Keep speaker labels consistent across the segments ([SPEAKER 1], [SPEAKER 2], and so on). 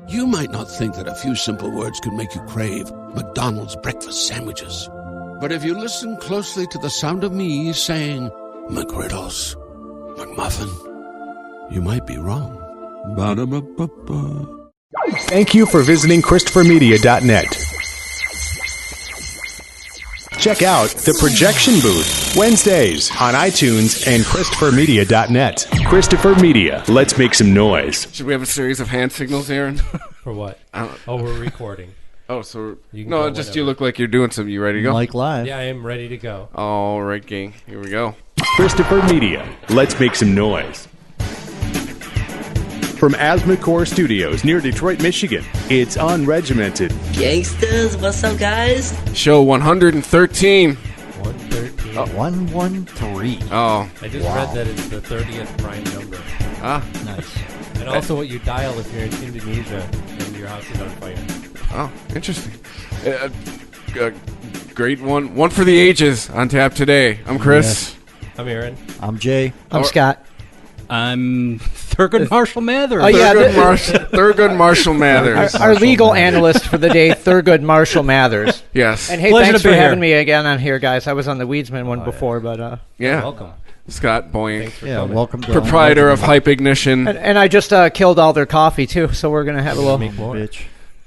[SPEAKER 1] You might not think that a few simple words could make you crave McDonald's breakfast sandwiches. But if you listen closely to the sound of me saying McGriddles, McMuffin, you might be wrong. Ba-da-ba-ba-ba.
[SPEAKER 2] Thank you for visiting ChristopherMedia.net. Check out The Projection Booth, Wednesdays on iTunes and ChristopherMedia.net. Christopher Media, let's make some noise.
[SPEAKER 3] Should we have a series of hand signals, Aaron?
[SPEAKER 4] For what? We're recording.
[SPEAKER 3] Oh, so
[SPEAKER 4] You
[SPEAKER 3] look like you're doing something. You ready to go?
[SPEAKER 5] Like live.
[SPEAKER 4] Yeah, I am ready to go.
[SPEAKER 3] All right, gang. Here we go.
[SPEAKER 2] Christopher Media, let's make some noise. From Asthmacore Studios near Detroit, Michigan, it's Unregimented.
[SPEAKER 6] Gangsters, what's up, guys?
[SPEAKER 3] Show 113.
[SPEAKER 4] 113.
[SPEAKER 5] 113.
[SPEAKER 3] Oh.
[SPEAKER 4] I just read that it's the 30th prime number.
[SPEAKER 3] Ah.
[SPEAKER 5] Nice.
[SPEAKER 4] And also what you dial if you're in Indonesia and your house is on fire.
[SPEAKER 3] Oh, interesting. Great one. One for the ages on tap today. I'm Chris.
[SPEAKER 5] Yes.
[SPEAKER 4] I'm Aaron.
[SPEAKER 5] I'm Jay.
[SPEAKER 7] I'm Scott.
[SPEAKER 8] I'm Thurgood Marshall Mathers.
[SPEAKER 7] Oh, yeah,
[SPEAKER 3] Thurgood Marshall Mathers.
[SPEAKER 7] Our legal analyst for the day, Thurgood Marshall Mathers.
[SPEAKER 3] Yes.
[SPEAKER 7] And hey,
[SPEAKER 8] Pleasure
[SPEAKER 7] thanks
[SPEAKER 8] to
[SPEAKER 7] for
[SPEAKER 8] be here.
[SPEAKER 7] having me again on here, guys. I was on the Weedsman one before, but
[SPEAKER 3] Yeah.
[SPEAKER 4] Welcome.
[SPEAKER 3] Scott Boyink,
[SPEAKER 4] Thanks for coming.
[SPEAKER 5] Welcome to
[SPEAKER 3] proprietor of Hype Ignition,
[SPEAKER 7] and I just killed all their coffee too, so we're gonna have a little.
[SPEAKER 4] Make more.
[SPEAKER 5] Bitch.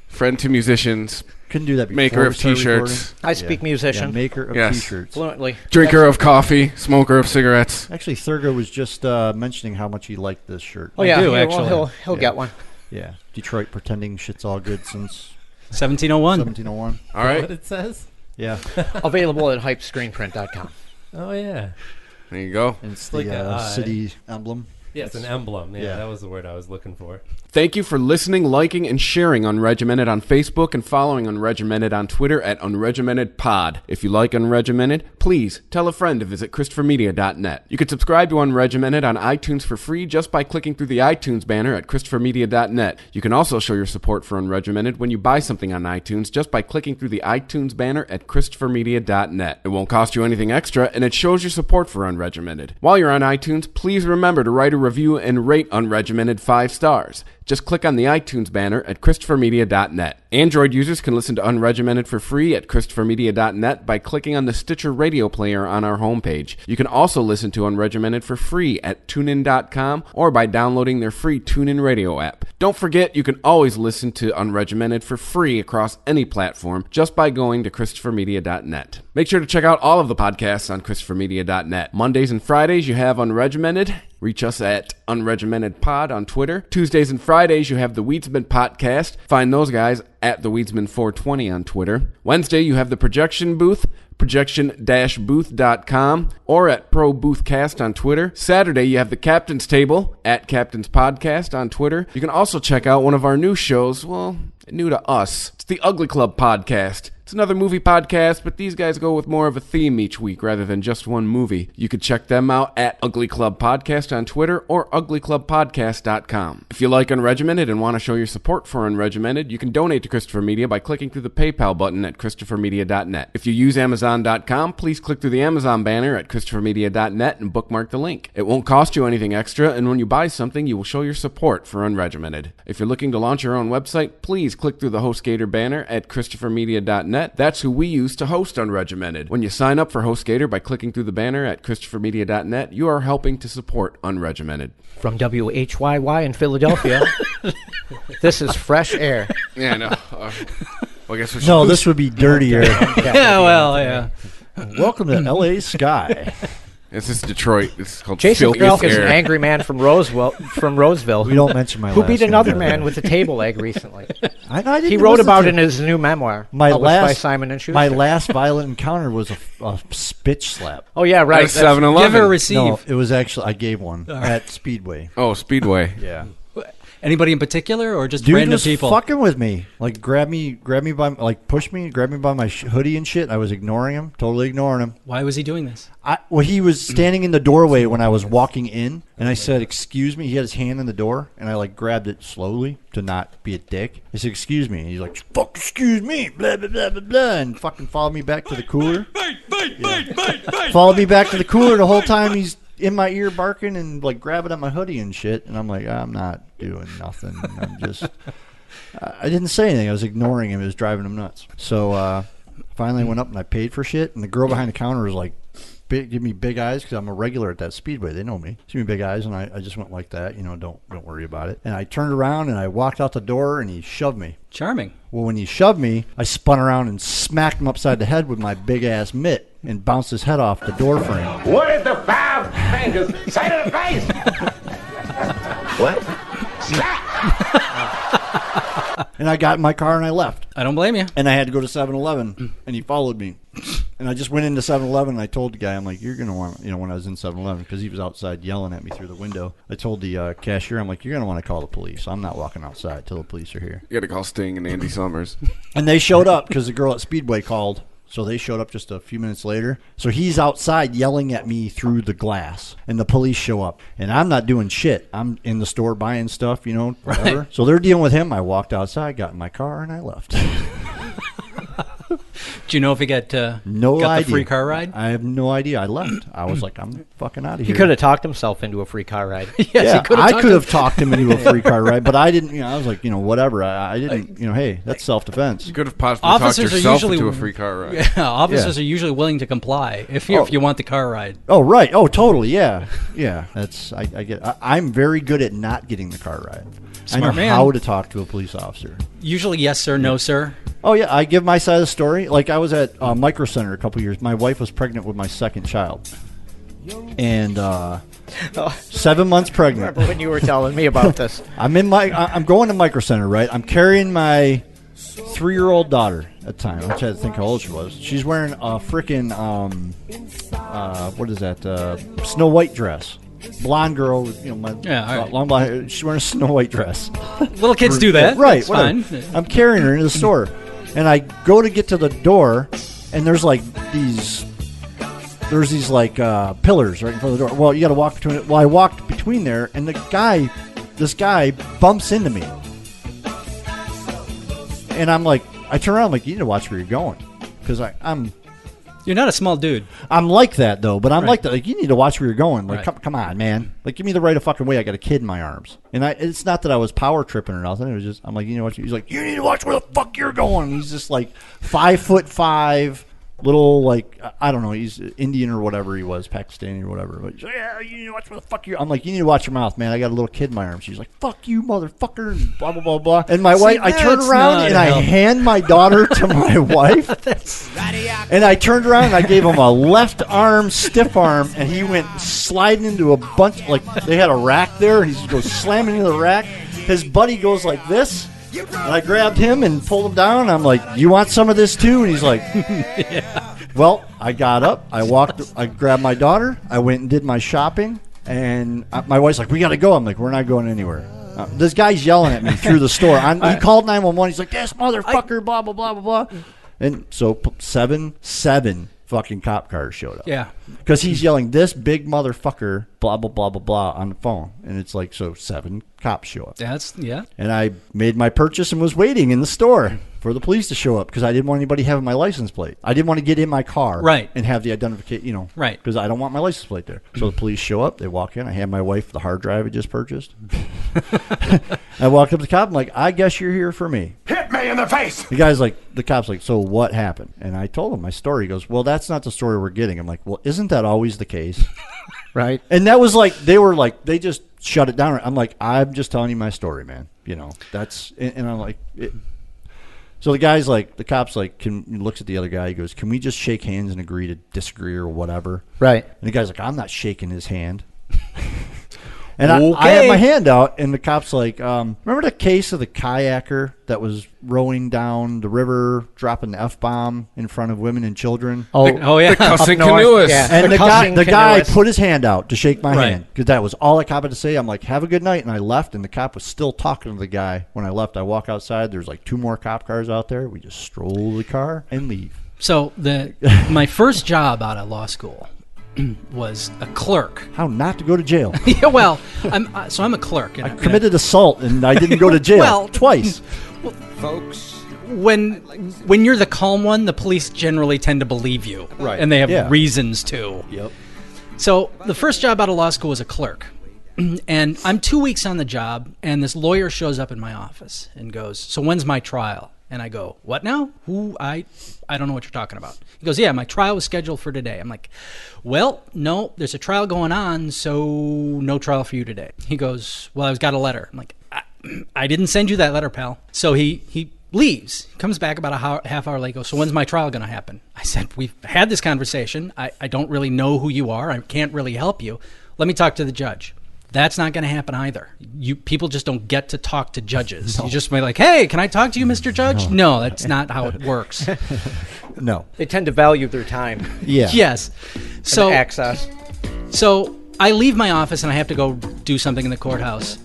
[SPEAKER 3] friend to musicians,
[SPEAKER 5] Couldn't do that before.
[SPEAKER 3] maker of
[SPEAKER 5] we started
[SPEAKER 3] T-shirts,
[SPEAKER 7] I speak musician
[SPEAKER 5] maker of
[SPEAKER 3] Yes.
[SPEAKER 5] T-shirts.
[SPEAKER 7] fluently.
[SPEAKER 3] drinker of coffee, smoker of cigarettes.
[SPEAKER 5] Actually, Thurgood was just mentioning how much he liked this shirt.
[SPEAKER 7] Oh yeah,
[SPEAKER 8] do,
[SPEAKER 7] well,
[SPEAKER 8] actually.
[SPEAKER 7] he'll get one.
[SPEAKER 5] Yeah. Detroit pretending shit's all good since
[SPEAKER 8] 1701.
[SPEAKER 5] 1701.
[SPEAKER 3] All
[SPEAKER 4] What
[SPEAKER 3] right,
[SPEAKER 4] it says?
[SPEAKER 5] Yeah.
[SPEAKER 7] Available at hypescreenprint.com.
[SPEAKER 4] Oh, yeah.
[SPEAKER 3] there you go.
[SPEAKER 5] And it's
[SPEAKER 4] like
[SPEAKER 5] the
[SPEAKER 4] a
[SPEAKER 5] city emblem.
[SPEAKER 4] Yeah, it's an emblem. Yeah,
[SPEAKER 5] Yeah.
[SPEAKER 4] that was the word I was looking for.
[SPEAKER 3] Thank you for listening, liking, and sharing Unregimented on Facebook and following Unregimented on Twitter at UnregimentedPod. If you like Unregimented, please tell a friend to visit ChristopherMedia.net. You can subscribe to Unregimented on iTunes for free just by clicking through the iTunes banner at ChristopherMedia.net. You can also show your support for Unregimented when you buy something on iTunes just by clicking through the iTunes banner at ChristopherMedia.net. It won't cost you anything extra, and it shows your support for Unregimented. While you're on iTunes, please remember to write a review and rate Unregimented 5 stars. Just click on the iTunes banner at ChristopherMedia.net. Android users can listen to Unregimented for free at ChristopherMedia.net by clicking on the Stitcher radio player on our homepage. You can also listen to Unregimented for free at TuneIn.com or by downloading their free TuneIn radio app. Don't forget, you can always listen to Unregimented for free across any platform just by going to ChristopherMedia.net. Make sure to check out all of the podcasts on ChristopherMedia.net. Mondays and Fridays, you have Unregimented. Reach us at UnregimentedPod on Twitter. Tuesdays and Fridays, you have the Weedsman Podcast. Find those guys at the Weedsman420 on Twitter. Wednesday, you have the Projection Booth, projection-booth.com, or at Pro Boothcast on Twitter. Saturday, you have the Captain's Table at Captain's Podcast on Twitter. You can also check out one of our new shows, well, new to us. It's the Ugly Club Podcast. It's another movie podcast, but these guys go with more of a theme each week rather than just one movie. You could check them out at Ugly Club Podcast on Twitter or uglyclubpodcast.com. If you like Unregimented and want to show your support for Unregimented, you can donate to Christopher Media by clicking through the PayPal button at ChristopherMedia.net. If you use Amazon.com, please click through the Amazon banner at ChristopherMedia.net and bookmark the link. It won't cost you anything extra, and when you buy something, you will show your support for Unregimented. If you're looking to launch your own website, please click through the HostGator banner at ChristopherMedia.net. That's who we use to host Unregimented. When you sign up for HostGator by clicking through the banner at ChristopherMedia.net, you are helping to support Unregimented.
[SPEAKER 7] From WHYY in Philadelphia, this is Fresh Air.
[SPEAKER 3] Yeah, no. Well, I guess we should.
[SPEAKER 5] No, this would be dirtier.
[SPEAKER 8] Yeah, well, yeah.
[SPEAKER 5] Welcome to LA Sky.
[SPEAKER 3] This is Detroit. This is called
[SPEAKER 7] Jason
[SPEAKER 3] Filthiest
[SPEAKER 7] Krelk is an
[SPEAKER 3] Air.
[SPEAKER 7] angry man from Roseville.
[SPEAKER 5] We don't mention my
[SPEAKER 7] who
[SPEAKER 5] last
[SPEAKER 7] beat
[SPEAKER 5] name.
[SPEAKER 7] another man with a table egg recently.
[SPEAKER 5] I didn't
[SPEAKER 7] He wrote
[SPEAKER 5] listen
[SPEAKER 7] about
[SPEAKER 5] to
[SPEAKER 7] it in his new memoir,
[SPEAKER 5] my
[SPEAKER 7] published by
[SPEAKER 5] last
[SPEAKER 7] Simon and Schuster.
[SPEAKER 5] My last violent encounter was a bitch slap.
[SPEAKER 7] Oh yeah, right.
[SPEAKER 3] That's 7-Eleven.
[SPEAKER 8] Give or receive.
[SPEAKER 5] No, it was actually I gave one at Speedway.
[SPEAKER 3] Oh, Speedway.
[SPEAKER 5] Yeah.
[SPEAKER 8] Anybody in particular, or just
[SPEAKER 5] Dude
[SPEAKER 8] random
[SPEAKER 5] was
[SPEAKER 8] people?
[SPEAKER 5] fucking with me. Like grab me by push me, grab me by my hoodie and shit. I was ignoring him, totally ignoring him.
[SPEAKER 8] Why was he doing this?
[SPEAKER 5] He was standing in the doorway when I was walking in, and I said, "Excuse me." He had his hand in the door, and I grabbed it slowly to not be a dick. I said, "Excuse me." And he's like, "Fuck, excuse me," blah blah blah blah blah, and fucking followed me back to the cooler. Followed me back to the cooler the whole time. He's in my ear barking and grabbing at my hoodie and shit, and I'm like, I'm not doing nothing. I'm just I didn't say anything. I was ignoring him. It was driving him nuts. So finally I went up and I paid for shit. And the girl behind the counter was like, give me big eyes because I'm a regular at that Speedway. They know me. Give me big eyes, and I just went like that. Don't worry about it. And I turned around and I walked out the door, and he shoved me.
[SPEAKER 8] Charming.
[SPEAKER 5] Well, when he shoved me, I spun around and smacked him upside the head with my big-ass mitt and bounced his head off the door frame.
[SPEAKER 9] What is the 5 fingers? Say to the face! What? Slap!
[SPEAKER 5] And I got in my car and I left.
[SPEAKER 8] I don't blame you.
[SPEAKER 5] And I had to go to 7-Eleven, and he followed me. And I just went into 7-Eleven, and I told the guy, I'm like, you're going to want, when I was in 7-Eleven, because he was outside yelling at me through the window. I told the cashier, I'm like, you're going to want to call the police. I'm not walking outside till the police are here.
[SPEAKER 3] You got to call Sting and Andy Summers.
[SPEAKER 5] And they showed up because the girl at Speedway called. So they showed up just a few minutes later. So he's outside yelling at me through the glass, and the police show up. And I'm not doing shit. I'm in the store buying stuff, whatever. Right. So they're dealing with him. I walked outside, got in my car, and I left.
[SPEAKER 8] Do you know if he got
[SPEAKER 5] no
[SPEAKER 8] got
[SPEAKER 5] idea.
[SPEAKER 8] The free car ride?
[SPEAKER 5] I have no idea. I left. I was like, I'm fucking out of
[SPEAKER 7] He
[SPEAKER 5] here.
[SPEAKER 7] could have talked himself into a free car ride.
[SPEAKER 5] Yes, he I could have talked him into a free car ride, but I didn't. I was like, whatever. I didn't. Hey, that's self-defense.
[SPEAKER 3] You could have possibly talked yourself into a free car ride.
[SPEAKER 8] Yeah, officers are usually willing to comply if you want the car ride.
[SPEAKER 5] Oh, right. Oh, totally. Yeah. That's I get. I'm very good at not getting the car ride.
[SPEAKER 8] Smart
[SPEAKER 5] I know
[SPEAKER 8] man.
[SPEAKER 5] how to talk to a police officer.
[SPEAKER 8] Usually, yes sir, no sir.
[SPEAKER 5] Oh yeah, I give my side of the story. Like I was at Micro Center a couple years. My wife was pregnant with my second child, and 7 months pregnant.
[SPEAKER 7] Remember when you were telling me about this?
[SPEAKER 5] I'm going to Micro Center, right? I'm carrying my 3-year-old daughter at the time. I had to think how old she was. She's wearing a freaking what is that? Snow White dress. Blonde girl with long blonde hair. She's wearing a Snow White dress.
[SPEAKER 8] Little kids do that.
[SPEAKER 5] Right.
[SPEAKER 8] It's fine.
[SPEAKER 5] I'm carrying her into the store, and I go to get to the door, and there's these pillars right in front of the door. Well, you got to walk between it. Well, I walked between there, and this guy bumps into me, and I'm like, I turn around, I'm like, you need to watch where you're going, because I'm.
[SPEAKER 8] You're not a small dude.
[SPEAKER 5] I'm like that, though, but I'm
[SPEAKER 8] right.
[SPEAKER 5] like that. Like, you need to watch where you're going. Like,
[SPEAKER 8] right.
[SPEAKER 5] come on, man. Like, give me the right of fucking way. I got a kid in my arms. And it's not that I was power tripping or nothing. It was just, I'm like, you know what? He's like, you need to watch where the fuck you're going. And he's just like 5'5", little, like, I don't know. He's Indian or whatever he was, Pakistani or whatever. But he's like, yeah, you need to watch where the fuck you're. I'm like, you need to watch your mouth, man. I got a little kid in my arms. She's like, fuck you, motherfucker, and blah, blah, blah, blah. And my wife, I turn around and I hand my daughter to my wife. And I turned around and I gave him a left arm, stiff arm, and he went sliding into a bunch. Like, they had a rack there, and he just goes slamming into the rack. His buddy goes like this. And I grabbed him and pulled him down. And I'm like, you want some of this too? And he's like, yeah. Well, I got up. I walked. I grabbed my daughter. I went and did my shopping. And my wife's like, we got to go. I'm like, we're not going anywhere. This guy's yelling at me through the store. He called 911. He's like, this motherfucker, blah, blah, blah, blah, blah. And so seven fucking cop cars showed up.
[SPEAKER 8] Yeah.
[SPEAKER 5] Because he's yelling, this big motherfucker, blah, blah, blah, blah, blah, on the phone. And it's like, so 7 cops show up.
[SPEAKER 8] Yeah.
[SPEAKER 5] And I made my purchase and was waiting in the store for the police to show up because I didn't want anybody having my license plate. I didn't want to get in my car and have the identification,
[SPEAKER 8] Right.
[SPEAKER 5] Because I don't want my license plate there. So the police show up. They walk in. I hand my wife the hard drive I just purchased. I walked up to the cop. I'm like, I guess you're here for me.
[SPEAKER 9] Hit me in the face!
[SPEAKER 5] The cop's like, so what happened? And I told him my story. He goes, well, that's not the story we're getting. I'm like, well, isn't that always the case?
[SPEAKER 7] Right.
[SPEAKER 5] And that was like, they just shut it down. I'm like, I'm just telling you my story, man. That's, and I'm like, so the guy's like, the cop's like, he looks at the other guy. He goes, can we just shake hands and agree to disagree or whatever?
[SPEAKER 7] Right.
[SPEAKER 5] And the guy's like, I'm not shaking his hand. And I had my hand out, and the cop's like, remember the case of the kayaker that was rowing down the river, dropping the F-bomb in front of women and children?
[SPEAKER 8] Oh yeah.
[SPEAKER 3] The cussing
[SPEAKER 7] Up north,
[SPEAKER 3] canoeist.
[SPEAKER 7] yeah.
[SPEAKER 5] And the guy
[SPEAKER 7] canoeist.
[SPEAKER 5] put his hand out to shake my
[SPEAKER 8] Right.
[SPEAKER 5] hand because that was all the cop had to say. I'm like, have a good night. And I left, and the cop was still talking to the guy when I left. I walk outside. There's like 2 more cop cars out there. We just stroll the car and leave.
[SPEAKER 8] So my first job out of law school was a clerk.
[SPEAKER 5] How not to go to jail.
[SPEAKER 8] Yeah, well, I'm a clerk. And
[SPEAKER 5] I committed assault, and I didn't go to jail
[SPEAKER 8] Well,
[SPEAKER 5] twice.
[SPEAKER 3] Folks.
[SPEAKER 8] When you're the calm one, the police generally tend to believe you.
[SPEAKER 5] Right.
[SPEAKER 8] And they have
[SPEAKER 5] Yeah.
[SPEAKER 8] reasons to.
[SPEAKER 5] Yep.
[SPEAKER 8] So the first job out of law school was a clerk. And I'm 2 weeks on the job, and this lawyer shows up in my office and goes, "So when's my trial?" And I go, "What now? Who? I don't know what you're talking about." He goes, "Yeah, my trial was scheduled for today." I'm like, "Well, no, there's a trial going on, so no trial for you today." He goes, "Well, I've got a letter." I'm like, I didn't send you that letter, pal." So he leaves. He comes back about a half hour later. Goes, "So when's my trial going to happen?" I said, "We've had this conversation. I don't really know who you are. I can't really help you. Let me talk to the judge." That's not going to happen either. People just don't get to talk to judges. No. You just be like, "Hey, can I talk to you, Mr. Judge?" No, that's not how it works.
[SPEAKER 5] No.
[SPEAKER 7] They tend to value their time.
[SPEAKER 5] Yeah.
[SPEAKER 8] Yes.
[SPEAKER 7] So access.
[SPEAKER 8] So I leave my office and I have to go do something in the courthouse.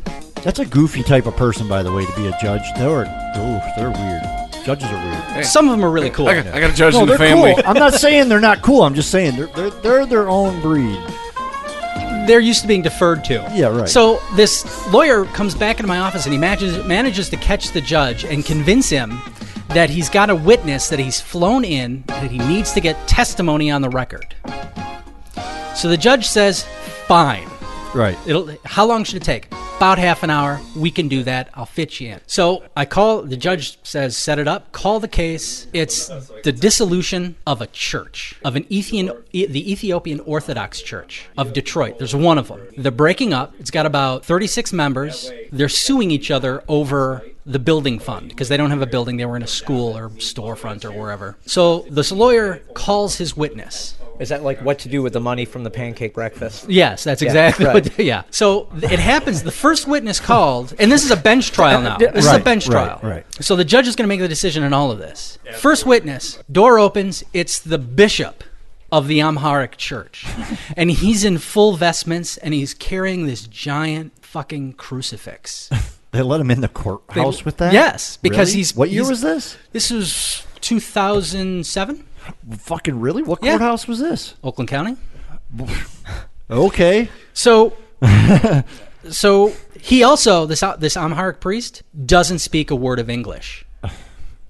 [SPEAKER 5] That's a goofy type of person, by the way, to be a judge. They're weird. Judges are weird.
[SPEAKER 8] Hey. Some of them are really cool.
[SPEAKER 3] I got a judge in the family.
[SPEAKER 5] Cool. I'm not saying they're not cool. I'm just saying they're their own breed.
[SPEAKER 8] They're used to being deferred to.
[SPEAKER 5] Yeah, right.
[SPEAKER 8] So this lawyer comes back into my office and he manages to catch the judge and convince him that he's got a witness that he's flown in, that he needs to get testimony on the record. So the judge says, "Fine."
[SPEAKER 5] Right.
[SPEAKER 8] How long should it take? About half an hour. We can do that. I'll fit you in. So I call, the judge says, "Set it up, call the case." It's the dissolution of a church, of the Ethiopian Orthodox Church of Detroit. There's one of them. They're breaking up. It's got about 36 members. They're suing each other over the building fund because they don't have a building. They were in a school or storefront or wherever. So this lawyer calls his witness.
[SPEAKER 7] Is that like what to do with the money from the pancake breakfast?
[SPEAKER 8] Yes, that's exactly what. Yeah. So it happens. The first witness called, and this is a bench trial now. This is a bench trial.
[SPEAKER 5] Right.
[SPEAKER 8] So the judge is going to make the decision on all of this. First witness, door opens. It's the bishop of the Amharic church, and he's in full vestments, and he's carrying this giant fucking crucifix.
[SPEAKER 5] They let him in the courthouse with that?
[SPEAKER 8] Yes, because
[SPEAKER 5] really? What year was this?
[SPEAKER 8] This was 2007.
[SPEAKER 5] Fucking really? What courthouse was this?
[SPEAKER 8] Oakland County.
[SPEAKER 5] Okay.
[SPEAKER 8] So he also, this Amharic priest, doesn't speak a word of English.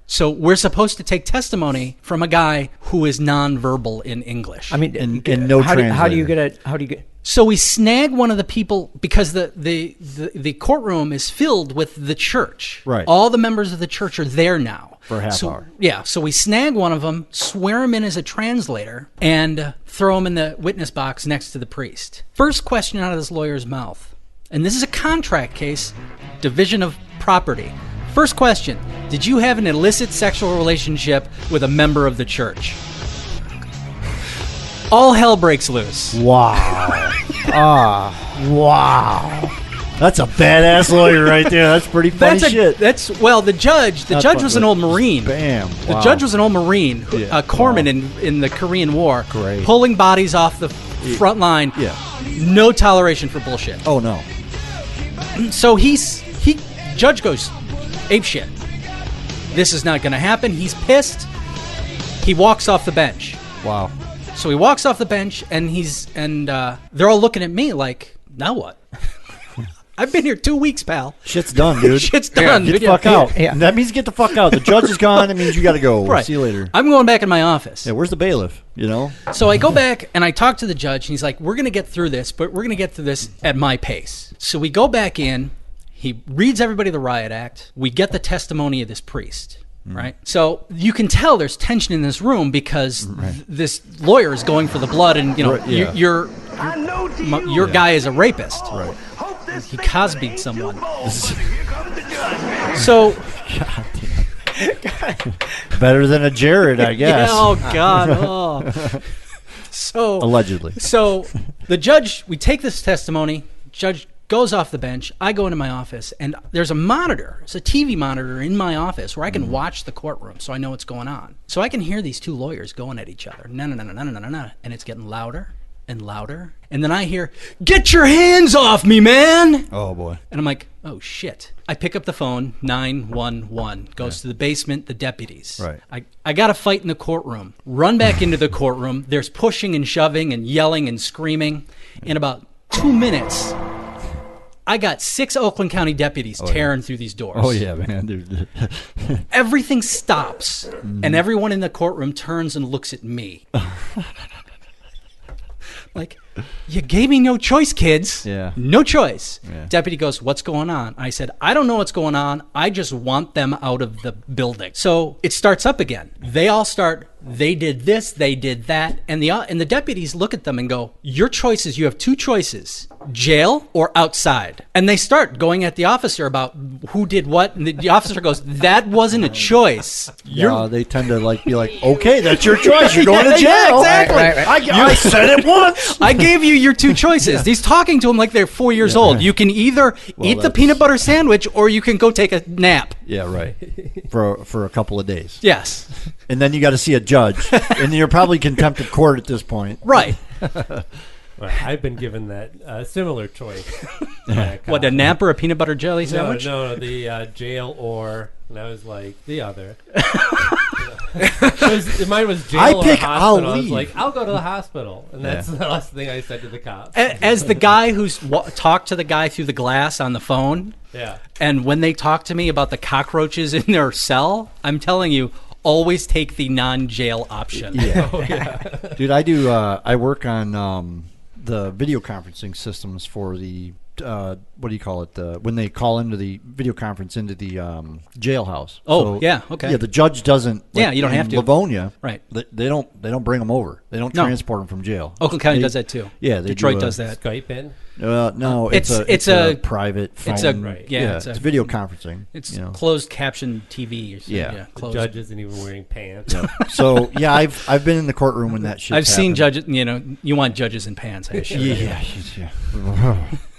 [SPEAKER 8] So we're supposed to take testimony from a guy who is nonverbal in English.
[SPEAKER 7] I mean,
[SPEAKER 5] and no translator.
[SPEAKER 7] How do you get?
[SPEAKER 8] So we snag one of the people because the courtroom is filled with the church.
[SPEAKER 5] Right.
[SPEAKER 8] All the members of the church are there now.
[SPEAKER 5] For a half hour.
[SPEAKER 8] Yeah. So we snag one of them, swear him in as a translator, and throw him in the witness box next to the priest. First question out of this lawyer's mouth, and this is a contract case, division of property. First question, did you have an illicit sexual relationship with a member of the church? All hell breaks loose.
[SPEAKER 5] Wow. Wow. That's a badass lawyer right there. That's pretty funny shit.
[SPEAKER 8] The judge was an old Marine.
[SPEAKER 5] Bam. Wow.
[SPEAKER 8] The judge was an old Marine, a corpsman in the Korean War.
[SPEAKER 5] Great.
[SPEAKER 8] Pulling bodies off the front line.
[SPEAKER 5] Yeah.
[SPEAKER 8] No toleration for bullshit.
[SPEAKER 5] Oh, no.
[SPEAKER 8] So judge goes ape shit. This is not going to happen. He's pissed. He walks off the bench.
[SPEAKER 5] Wow.
[SPEAKER 8] So he walks off the bench, and they're all looking at me like, now what? I've been here 2 weeks, pal.
[SPEAKER 5] Shit's done, dude.
[SPEAKER 8] Shit's done.
[SPEAKER 5] Get the fuck out. Yeah. That means get the fuck out. The judge is gone. That means you got to go.
[SPEAKER 8] Right.
[SPEAKER 5] See you later.
[SPEAKER 8] I'm going back in my office.
[SPEAKER 5] Yeah, where's the bailiff? You know?
[SPEAKER 8] So I go back, and I talk to the judge, and he's like, we're going to get through this, but we're going to get through this at my pace. So we go back in. He reads everybody the riot act. We get the testimony of this priest. Right? So you can tell there's tension in this room because this lawyer is going for the blood, and your guy is a rapist.
[SPEAKER 5] Right.
[SPEAKER 8] He Cosby'd someone. So
[SPEAKER 5] better than a Jared, I guess.
[SPEAKER 8] Yeah, oh God. Oh. So
[SPEAKER 5] allegedly.
[SPEAKER 8] So the judge, we take this testimony. Judge goes off the bench. I go into my office, and there's a monitor. It's a TV monitor in my office where I can watch the courtroom, so I know what's going on. So I can hear these two lawyers going at each other. No, and it's getting louder and louder. And then I hear, "Get your hands off me, man!"
[SPEAKER 5] Oh boy.
[SPEAKER 8] And I'm like, oh shit. I pick up the phone. 911 goes to the basement. The deputies.
[SPEAKER 5] Right.
[SPEAKER 8] I got a fight in the courtroom. Run back into the courtroom. There's pushing and shoving and yelling and screaming. In about 2 minutes, I got 6 Oakland County deputies tearing through these doors.
[SPEAKER 5] Oh, yeah, man. Dude.
[SPEAKER 8] Everything stops, and everyone in the courtroom turns and looks at me. Like, you gave me no choice, kids.
[SPEAKER 5] Yeah.
[SPEAKER 8] No choice.
[SPEAKER 5] Yeah.
[SPEAKER 8] Deputy goes, what's going on? I said, I don't know what's going on. I just want them out of the building. So it starts up again. They all start, they did this, they did that. And the deputies look at them and go, your choices, you have two choices, jail or outside. And they start going at the officer about who did what. And the officer goes, that wasn't a choice.
[SPEAKER 5] Yeah, they tend to be like, okay, that's your choice. You're going to jail.
[SPEAKER 8] Yeah, exactly.
[SPEAKER 7] Right.
[SPEAKER 5] I said it once.
[SPEAKER 8] I gave you your two choices. He's talking to him like they're 4 years old. You can either eat the peanut butter sandwich or you can go take a nap.
[SPEAKER 5] Yeah, right. For a couple of days.
[SPEAKER 8] Yes.
[SPEAKER 5] And then you got to see a judge, and you're probably contempt of court at this point.
[SPEAKER 8] Right.
[SPEAKER 4] Well, I've been given that similar choice.
[SPEAKER 8] What, a nap or a peanut butter jelly sandwich?
[SPEAKER 4] No, the jail or, and I was like, the other. Mine was jail
[SPEAKER 5] I
[SPEAKER 4] or
[SPEAKER 5] pick,
[SPEAKER 4] hospital.
[SPEAKER 5] I'll
[SPEAKER 4] I was
[SPEAKER 5] leave.
[SPEAKER 4] like, I'll go to the hospital. And that's the last thing I said to the cops.
[SPEAKER 8] As the guy who's talked to the guy through the glass on the phone,
[SPEAKER 4] yeah.
[SPEAKER 8] and when they talk to me about the cockroaches in their cell, I'm telling you, always take the non-jail option.
[SPEAKER 5] Yeah. Dude, I work on the video conferencing systems for the what do you call it? When they call into the video conference into the jailhouse.
[SPEAKER 8] Oh, yeah, okay.
[SPEAKER 5] Yeah, the judge doesn't.
[SPEAKER 8] Yeah, you don't have to.
[SPEAKER 5] Livonia,
[SPEAKER 8] right?
[SPEAKER 5] They don't bring them over. They don't transport them from jail.
[SPEAKER 8] Oakland County does that too.
[SPEAKER 5] Yeah,
[SPEAKER 8] Detroit does that.
[SPEAKER 4] Skype in.
[SPEAKER 5] No, it's a private phone.
[SPEAKER 8] It's
[SPEAKER 5] it's video conferencing.
[SPEAKER 8] It's closed caption TV. Or
[SPEAKER 5] yeah,
[SPEAKER 4] the judge isn't even wearing pants.
[SPEAKER 5] Yeah. So yeah, I've been in the courtroom when that shit.
[SPEAKER 8] I've seen judges. You want judges in pants. I assure you.
[SPEAKER 5] Yeah.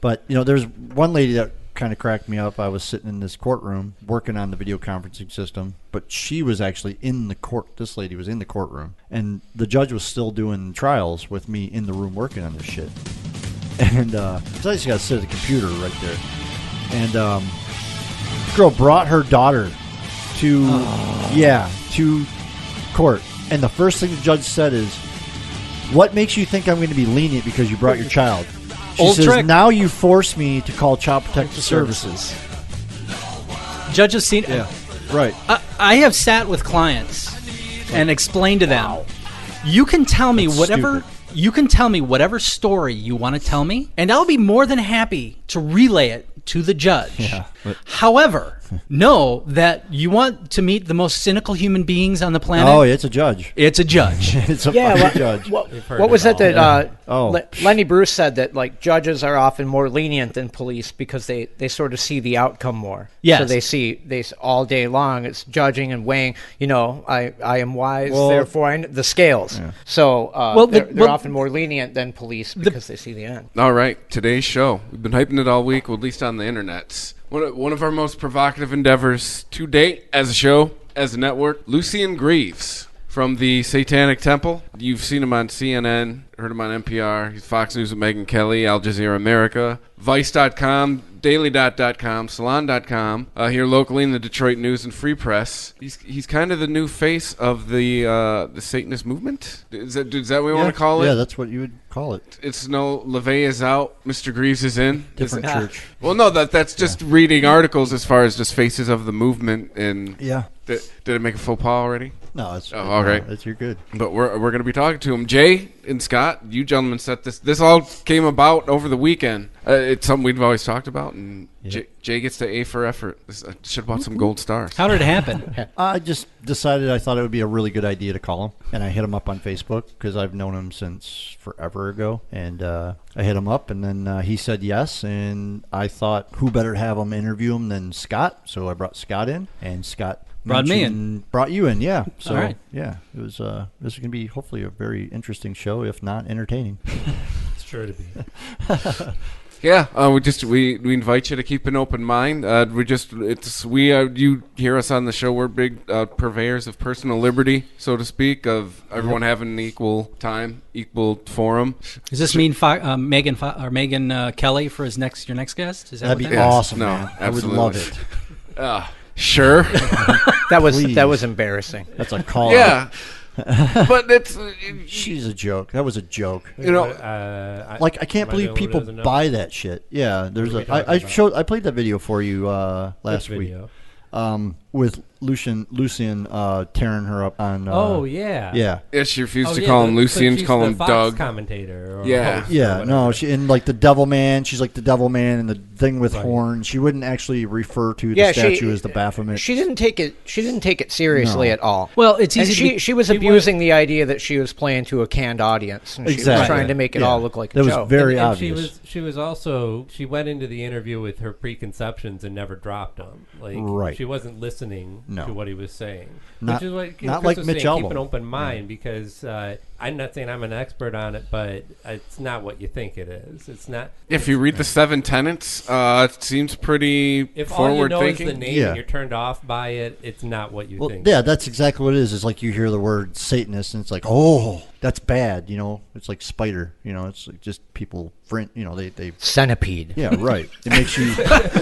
[SPEAKER 5] But there's one lady that kind of cracked me up. I was sitting in this courtroom working on the video conferencing system, but she was actually in the court. This lady was in the courtroom, and the judge was still doing trials with me in the room working on this shit. And so I just got to sit at the computer right there. And this girl brought her daughter to court. And the first thing the judge said is, "What makes you think I'm going to be lenient because you brought your child?" She
[SPEAKER 8] Old
[SPEAKER 5] says,
[SPEAKER 8] trick.
[SPEAKER 5] "Now you force me to call Child Protective Services."
[SPEAKER 8] Judge has seen.
[SPEAKER 5] Yeah, right.
[SPEAKER 8] I have sat with clients and explained to them, you can tell me whatever.
[SPEAKER 5] Stupid.
[SPEAKER 8] You can tell me whatever story you want to tell me, and I'll be more than happy to relay it to the judge.
[SPEAKER 5] Yeah,
[SPEAKER 8] however, know that you want to meet the most cynical human beings on the planet.
[SPEAKER 5] Oh, it's a judge.
[SPEAKER 8] It's a judge.
[SPEAKER 5] It's a fucking judge.
[SPEAKER 7] What was it that Lenny Bruce said that judges are often more lenient than police because they sort of see the outcome more.
[SPEAKER 8] Yes.
[SPEAKER 7] So they all day long it's judging and weighing. I am wise, therefore I the scales. Yeah. So they're often more lenient than police because they see the end.
[SPEAKER 3] All right, today's show. We've been hyping it all week, well, at least on the internet. One of our most provocative endeavors to date as a show, as a network, Lucien Greaves from the Satanic Temple. You've seen him on CNN, heard him on NPR. He's Fox News with Megyn Kelly, Al Jazeera America, Vice.com, Daily.com, Salon.com, here locally in the Detroit News and Free Press. He's kind of the new face of the Satanist movement. Is that what we want to call it?
[SPEAKER 5] Yeah, that's what you would call it.
[SPEAKER 3] It's no LeVay is out, Mr. Greaves is in.
[SPEAKER 5] Different church.
[SPEAKER 3] Well, no, that's just reading articles as far as just faces of the movement. And
[SPEAKER 5] yeah,
[SPEAKER 3] did it make a faux pas already?
[SPEAKER 5] No, it's
[SPEAKER 3] all right.
[SPEAKER 5] You're good.
[SPEAKER 3] But we're going to be talking to him. Jay and Scott, you gentlemen set this. This all came about over the weekend. It's something we've always talked about, and Jay gets the A for effort. I should have bought some gold stars.
[SPEAKER 8] How did it happen?
[SPEAKER 5] I just decided I thought it would be a really good idea to call him, and I hit him up on Facebook because I've known him since forever ago, and I hit him up, and then he said yes, and I thought who better have him interview him than Scott, so I brought Scott in, and Scott brought you in, yeah. So,
[SPEAKER 8] all right.
[SPEAKER 5] Yeah, it was. This is going to be hopefully a very interesting show, if not entertaining.
[SPEAKER 4] It's sure to be.
[SPEAKER 3] Yeah, we invite you to keep an open mind. You hear us on the show. We're big purveyors of personal liberty, so to speak, of everyone having an equal time, equal forum.
[SPEAKER 8] Does this mean Megyn Kelly for your next guest? Is that
[SPEAKER 5] That'd be awesome.
[SPEAKER 3] No,
[SPEAKER 5] man.
[SPEAKER 3] absolutely.
[SPEAKER 5] I would love it.
[SPEAKER 3] Sure.
[SPEAKER 7] That was embarrassing.
[SPEAKER 5] That's a call.
[SPEAKER 3] Yeah. But
[SPEAKER 5] she's a joke. That was a joke.
[SPEAKER 3] I
[SPEAKER 5] can't believe people buy that shit. Yeah, there's I played that video for you last week. with Lucien tearing her up on.
[SPEAKER 3] Yeah, she refused to
[SPEAKER 4] yeah,
[SPEAKER 3] call him Lucien,
[SPEAKER 4] she's
[SPEAKER 3] call
[SPEAKER 4] the
[SPEAKER 3] him
[SPEAKER 4] Fox
[SPEAKER 3] Doug.
[SPEAKER 4] Commentator. Or
[SPEAKER 3] Yeah.
[SPEAKER 4] host or
[SPEAKER 5] Yeah,
[SPEAKER 4] whatever.
[SPEAKER 5] no, she and like the Devil Man. She's like the Devil Man and the thing with horns. She wouldn't actually refer to the statue as the Baphomet.
[SPEAKER 7] She didn't take it seriously
[SPEAKER 5] No.
[SPEAKER 7] at all.
[SPEAKER 8] Well, it's
[SPEAKER 7] And
[SPEAKER 8] easy.
[SPEAKER 7] she was abusing the idea that she was playing to a canned audience, and she was
[SPEAKER 5] Exactly.
[SPEAKER 7] trying to make it
[SPEAKER 5] Yeah.
[SPEAKER 7] all look like a
[SPEAKER 5] That was
[SPEAKER 7] joke.
[SPEAKER 5] very
[SPEAKER 4] And
[SPEAKER 5] obvious.
[SPEAKER 4] she was also she went into the interview with her preconceptions and never dropped them. Like
[SPEAKER 5] Right.
[SPEAKER 4] she wasn't listening
[SPEAKER 5] No.
[SPEAKER 4] to what he was saying.
[SPEAKER 5] Not-
[SPEAKER 4] Which is what
[SPEAKER 5] not
[SPEAKER 4] Chris
[SPEAKER 5] like
[SPEAKER 4] was
[SPEAKER 5] Mitch
[SPEAKER 4] saying, keep
[SPEAKER 5] Albom.
[SPEAKER 4] an open mind because I'm not saying I'm an expert on it, but it's not what you think it is. It's not.
[SPEAKER 3] If you read the 7 Tenets, it seems pretty
[SPEAKER 4] If all you
[SPEAKER 3] forward
[SPEAKER 4] know
[SPEAKER 3] thinking.
[SPEAKER 4] is the name and you're turned off by it, it's not what you
[SPEAKER 5] Well,
[SPEAKER 4] think.
[SPEAKER 5] yeah, that's exactly what it is. It's like you hear the word Satanist, and it's like, oh, that's bad. It's like spider. It's like just people. They
[SPEAKER 7] Centipede.
[SPEAKER 5] Yeah, right. It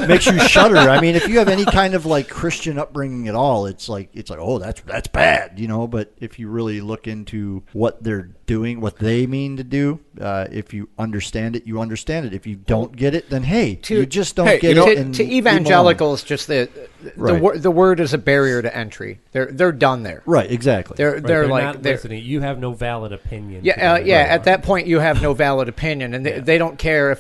[SPEAKER 5] makes you shudder. I mean, if you have any kind of like Christian upbringing at all, it's like oh, that's bad. But if you really look into what they're doing, what they mean to do, if you understand it, you understand it. If you don't get it, then hey, you just don't get it. And
[SPEAKER 7] To
[SPEAKER 5] leave 'em alone.
[SPEAKER 7] evangelicals, just the
[SPEAKER 5] Right.
[SPEAKER 7] the word is a barrier to entry. They're done there.
[SPEAKER 5] Right, exactly.
[SPEAKER 7] They're like
[SPEAKER 4] not listening. You have no valid opinion.
[SPEAKER 7] Yeah,
[SPEAKER 4] to
[SPEAKER 7] yeah. At that point, you have no valid opinion, and they don't care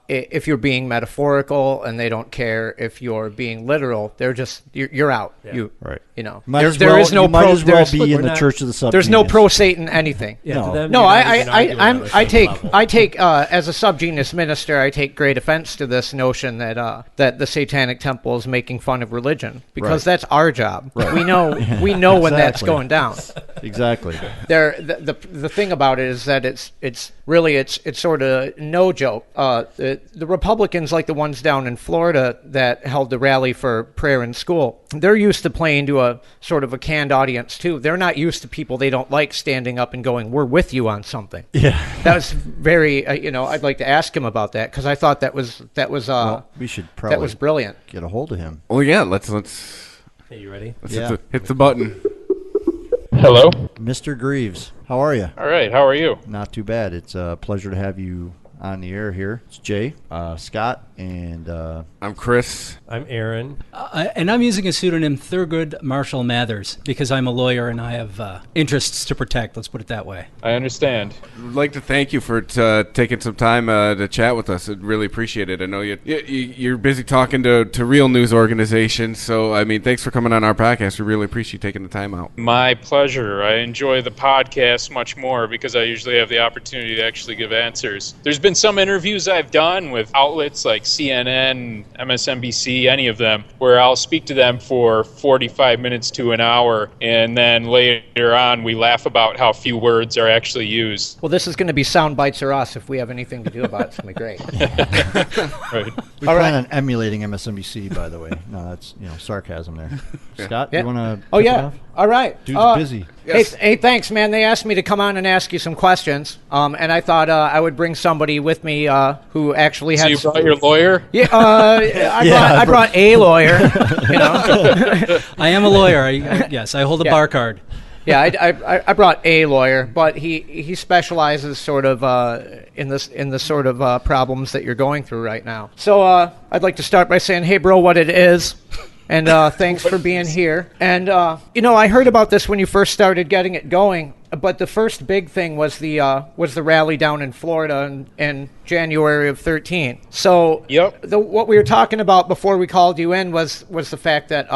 [SPEAKER 7] if you're being metaphorical, and they don't care if you're being literal. They're just you're out.
[SPEAKER 4] Yeah.
[SPEAKER 5] Right.
[SPEAKER 7] There is no
[SPEAKER 5] you might
[SPEAKER 7] pro.
[SPEAKER 5] as well
[SPEAKER 7] There's,
[SPEAKER 5] be in the Church of the Subhumans.
[SPEAKER 7] there's no pro Satan anything.
[SPEAKER 4] Yeah,
[SPEAKER 5] No.
[SPEAKER 4] to them,
[SPEAKER 7] No,
[SPEAKER 4] you're not even arguing on the
[SPEAKER 7] I
[SPEAKER 4] same level.
[SPEAKER 7] take as a subgenius minister, I take great offense to this notion that that the Satanic Temple is making fun of religion because
[SPEAKER 5] Right.
[SPEAKER 7] that's our job.
[SPEAKER 5] Right.
[SPEAKER 7] We know when that's
[SPEAKER 5] Exactly.
[SPEAKER 7] going down.
[SPEAKER 5] Exactly.
[SPEAKER 7] The thing about it is that it's really sort of no joke. The Republicans, like the ones down in Florida that held the rally for prayer in school, they're used to playing to a sort of a canned audience too. They're not used to people they don't like standing up and going, "We're with you on something."
[SPEAKER 5] Yeah.
[SPEAKER 7] That was very. I'd like to ask him about that because I thought that was
[SPEAKER 5] Well, we should probably
[SPEAKER 7] that was brilliant.
[SPEAKER 5] get a hold of him.
[SPEAKER 3] Oh yeah, let's
[SPEAKER 4] Hey, you ready?
[SPEAKER 5] Yeah.
[SPEAKER 3] hit the button.
[SPEAKER 10] Hello.
[SPEAKER 5] Mr. Greaves, how are you?
[SPEAKER 10] All right. How are you?
[SPEAKER 5] Not too bad. It's a pleasure to have you on the air here. It's Jay, Scott, and
[SPEAKER 3] I'm Chris.
[SPEAKER 4] I'm Aaron.
[SPEAKER 8] And I'm using a pseudonym, Thurgood Marshall Mathers, because I'm a lawyer and I have interests to protect. Let's put it that way.
[SPEAKER 10] I understand.
[SPEAKER 3] I'd like to thank you for taking some time to chat with us. I'd really appreciate it. I know you're busy talking to real news organizations, so I mean, thanks for coming on our podcast. We really appreciate you taking the time out.
[SPEAKER 10] My pleasure. I enjoy the podcast much more because I usually have the opportunity to actually give answers. There's been some interviews I've done with outlets like CNN, MSNBC, any of them, where I'll speak to them for 45 minutes to an hour, and then later on we laugh about how few words are actually used.
[SPEAKER 7] Well, this is going to be sound bites or us if we have anything to do about it. It's going to be great.
[SPEAKER 10] Right.
[SPEAKER 5] we plan on emulating MSNBC, by the way. No, that's sarcasm there. Scott,
[SPEAKER 7] Yeah.
[SPEAKER 5] you want to?
[SPEAKER 7] Oh yeah. All right.
[SPEAKER 5] Dude's busy.
[SPEAKER 3] Yes.
[SPEAKER 7] Hey, thanks, man. They asked me to come on and ask you some questions, and I thought I would bring somebody with me who actually
[SPEAKER 10] So
[SPEAKER 7] had.
[SPEAKER 10] you brought your lawyer?
[SPEAKER 7] Yeah, I brought a lawyer.
[SPEAKER 8] I am a lawyer. Yes, I hold a bar card.
[SPEAKER 7] Yeah, I brought a lawyer, but he specializes sort of in the sort of problems that you're going through right now. So I'd like to start by saying, hey, bro, what it is. And thanks for being here. And, I heard about this when you first started getting it going. But the first big thing was the rally down in Florida in January of 2013. So
[SPEAKER 10] Yep.
[SPEAKER 7] what we were talking about before we called you in was the fact that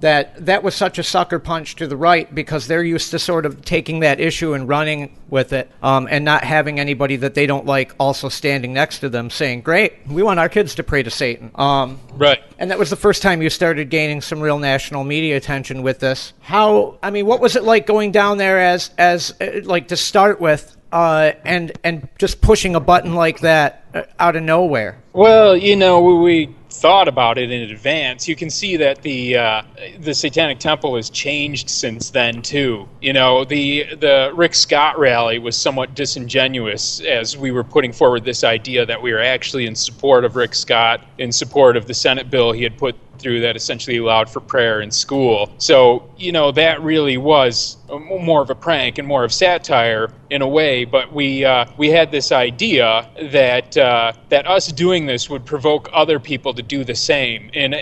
[SPEAKER 7] that was such a sucker punch to the right because they're used to sort of taking that issue and running with it and not having anybody that they don't like also standing next to them saying, great, we want our kids to pray to Satan.
[SPEAKER 10] Right.
[SPEAKER 7] And that was the first time you started gaining some real national media attention with this. What was it like going down there as like to start with and just pushing a button like that out of nowhere?
[SPEAKER 10] Well, we thought about it in advance. You can see that the Satanic Temple has changed since then too. The Rick Scott rally was somewhat disingenuous as we were putting forward this idea that we were actually in support of Rick Scott, in support of the Senate bill he had put through that essentially allowed for prayer in school. So, that really was more of a prank and more of satire. in a way, but we had this idea that us doing this would provoke other people to do the same. And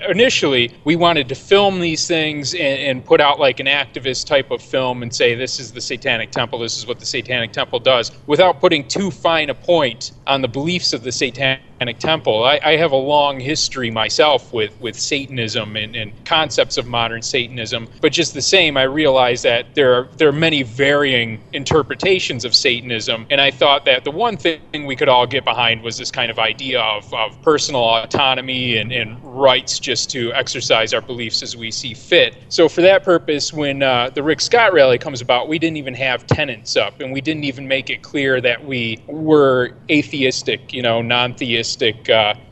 [SPEAKER 10] initially, we wanted to film these things and put out like an activist type of film and say, this is the Satanic Temple, this is what the Satanic Temple does, without putting too fine a point on the beliefs of the Satanic Temple. I have a long history myself with Satanism and concepts of modern Satanism, but just the same, I realize that there are many varying interpretations of Satanism, and I thought that the one thing we could all get behind was this kind of idea of personal autonomy and rights just to exercise our beliefs as we see fit. So for that purpose, when the Rick Scott rally comes about, we didn't even have tenets up, and we didn't even make it clear that we were atheistic, non-theistic,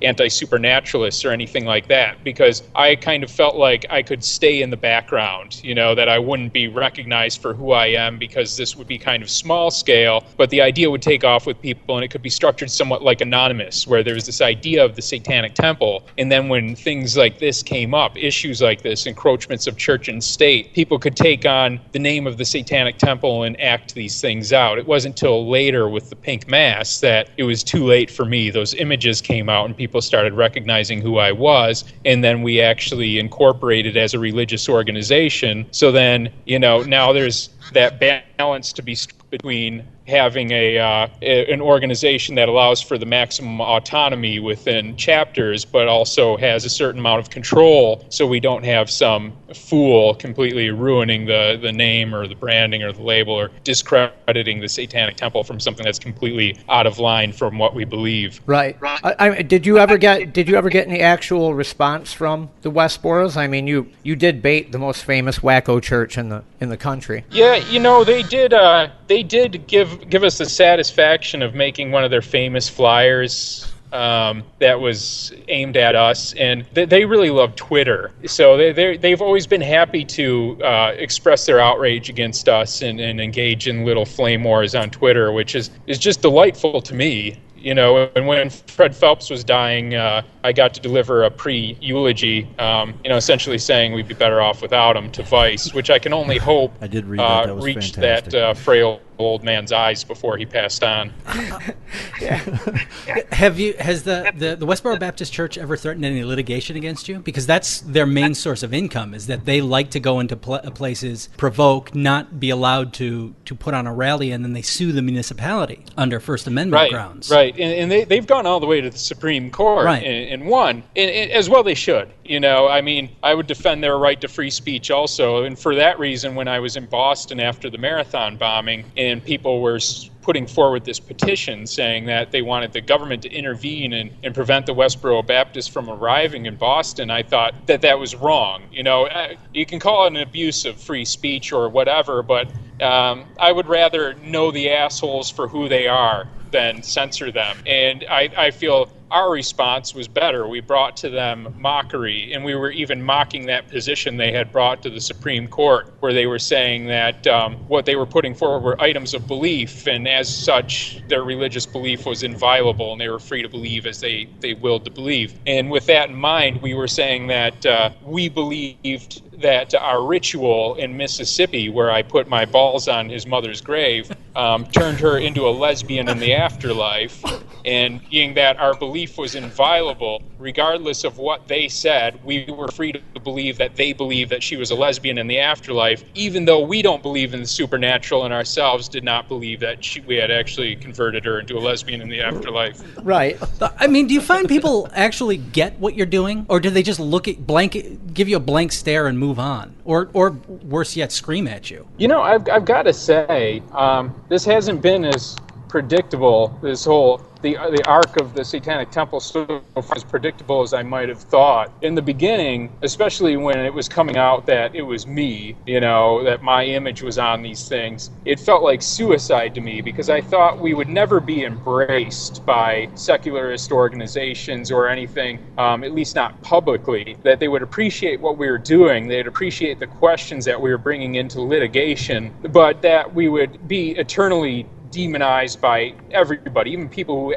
[SPEAKER 10] anti-supernaturalists or anything like that, because I kind of felt like I could stay in the background, that I wouldn't be recognized for who I am, because this would be kind of small scale, but the idea would take off with people, and it could be structured somewhat like Anonymous, where there's this idea of the Satanic Temple, and then when things like this came up, issues like this, encroachments of church and state, people could take on the name of the Satanic Temple and act these things out. It wasn't until later with the pink mask that it was too late for me. Those images came out and people started recognizing who I was, and then we actually incorporated as a religious organization. So then, now there's that balance to be between having an organization that allows for the maximum autonomy within chapters, but also has a certain amount of control, so we don't have some fool completely ruining the name or the branding or the label, or discrediting the Satanic Temple from something that's completely out of line from what we believe.
[SPEAKER 7] Right. Did you ever get any actual response from the Westboros? I mean, you did bait the most famous wacko church in the country.
[SPEAKER 10] Yeah, they did give us the satisfaction of making one of their famous flyers that was aimed at us, and they really love Twitter, so they've always been happy to express their outrage against us and engage in little flame wars on Twitter, which is just delightful to me. And when Fred Phelps was dying, I got to deliver a pre-eulogy, essentially saying we'd be better off without him to Vice, which I can only hope
[SPEAKER 5] I did read that. That was
[SPEAKER 10] reached
[SPEAKER 5] fantastic.
[SPEAKER 10] that frail old man's eyes before he passed on.
[SPEAKER 8] Has the Westboro Baptist Church ever threatened any litigation against you? Because that's their main source of income, is that they like to go into places, provoke, not be allowed to put on a rally, and then they sue the municipality under First Amendment grounds.
[SPEAKER 10] Right, and they've gone all the way to the Supreme Court and won, and as well they should. I would defend their right to free speech also, and for that reason, when I was in Boston after the marathon bombing, and people were putting forward this petition saying that they wanted the government to intervene and prevent the Westboro Baptists from arriving in Boston, I thought that was wrong. You can call it an abuse of free speech or whatever, but I would rather know the assholes for who they are than censor them. And I feel our response was better. We brought to them mockery, and we were even mocking that position they had brought to the Supreme Court, where they were saying that what they were putting forward were items of belief, and as such, their religious belief was inviolable, and they were free to believe as they willed to believe. And with that in mind, we were saying that we believed that our ritual in Mississippi, where I put my balls on his mother's grave, turned her into a lesbian in the afterlife, and being that our belief was inviolable, regardless of what they said, we were free to believe that they believed that she was a lesbian in the afterlife, even though we don't believe in the supernatural and ourselves did not believe that we had actually converted her into a lesbian in the afterlife.
[SPEAKER 7] Right.
[SPEAKER 8] I mean, do you find people actually get what you're doing, or do they just give you a blank stare and move on, or worse yet, scream at you?
[SPEAKER 10] I've got to say, this hasn't been as predictable. The arc of the Satanic Temple so far as predictable as I might have thought. In the beginning, especially when it was coming out that it was me, that my image was on these things, it felt like suicide to me, because I thought we would never be embraced by secularist organizations or anything, at least not publicly, that they would appreciate what we were doing, they'd appreciate the questions that we were bringing into litigation, but that we would be eternally demonized by everybody, even people who,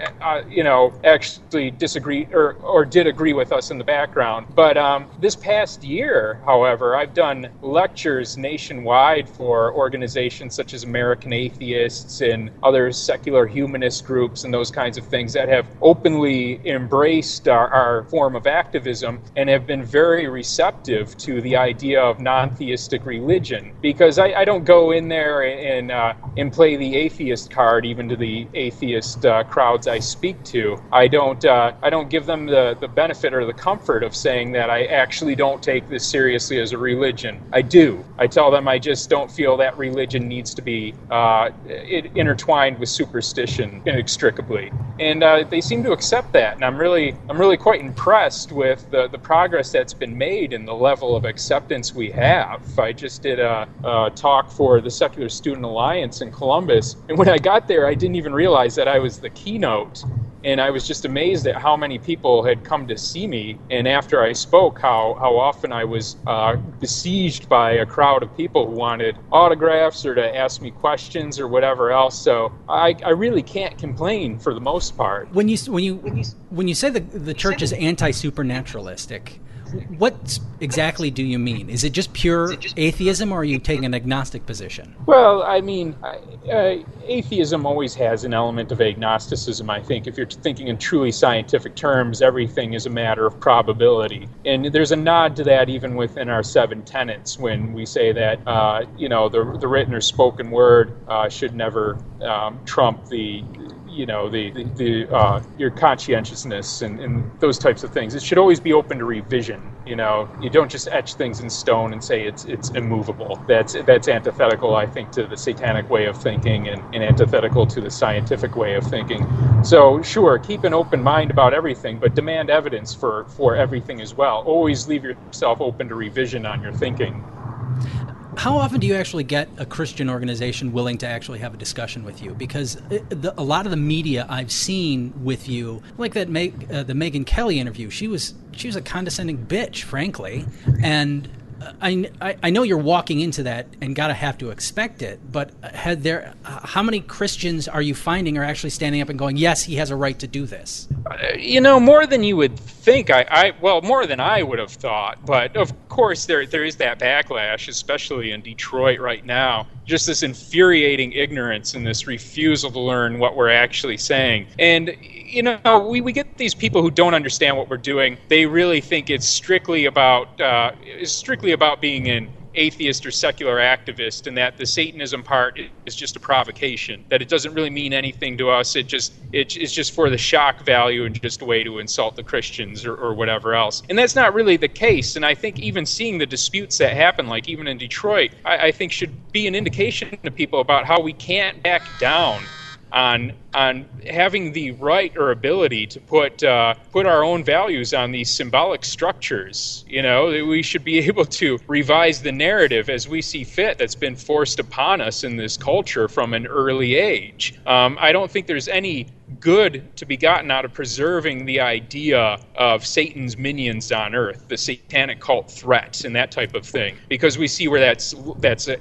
[SPEAKER 10] actually disagree or did agree with us in the background. But this past year, however, I've done lectures nationwide for organizations such as American Atheists and other secular humanist groups and those kinds of things that have openly embraced our form of activism and have been very receptive to the idea of non-theistic religion. Because I don't go in there and play the atheist card even to the atheist crowds I speak to. I don't give them the benefit or the comfort of saying that I actually don't take this seriously as a religion. I do. I tell them I just don't feel that religion needs to be intertwined with superstition inextricably, and they seem to accept that. And I'm really quite impressed with the progress that's been made and the level of acceptance we have. I just did a talk for the Secular Student Alliance in Columbus, and when I got there, I didn't even realize that I was the keynote. And I was just amazed at how many people had come to see me. And after I spoke, how often I was besieged by a crowd of people who wanted autographs or to ask me questions or whatever else. So I really can't complain for the most part.
[SPEAKER 8] When you say the church is anti-supernaturalistic, what exactly do you mean? Is it just pure atheism, or are you taking an agnostic position?
[SPEAKER 10] Well, I mean, atheism always has an element of agnosticism, I think. If you're thinking in truly scientific terms, everything is a matter of probability. And there's a nod to that even within our 7 tenets when we say that, the written or spoken word should never trump your conscientiousness and those types of things. It should always be open to revision. You don't just etch things in stone and say it's immovable. That's antithetical, I think, to the Satanic way of thinking and antithetical to the scientific way of thinking. So sure, keep an open mind about everything, but demand evidence for everything as well. Always leave yourself open to revision on your thinking.
[SPEAKER 8] How often do you actually get a Christian organization willing to actually have a discussion with you? Because a lot of the media I've seen with you, like that the Megyn Kelly interview, she was a condescending bitch, frankly, and I know you're walking into that and gotta have to expect it, but how many Christians are you finding are actually standing up and going, yes, he has a right to do this?
[SPEAKER 10] More than you would think. More than I would have thought. But of course, there is that backlash, especially in Detroit right now. Just this infuriating ignorance and this refusal to learn what we're actually saying. And we get these people who don't understand what we're doing. They really think it's strictly about being an atheist or secular activist, and that the Satanism part is just a provocation, that it doesn't really mean anything to us. It's just for the shock value and just a way to insult the Christians or whatever else. And that's not really the case. And I think even seeing the disputes that happen, like even in Detroit, I think should be an indication to people about how we can't back down on having the right or ability to put our own values on these symbolic structures. We should be able to revise the narrative as we see fit that's been forced upon us in this culture from an early age. I don't think there's any good to be gotten out of preserving the idea of Satan's minions on earth, the satanic cult threats and that type of thing, because we see where that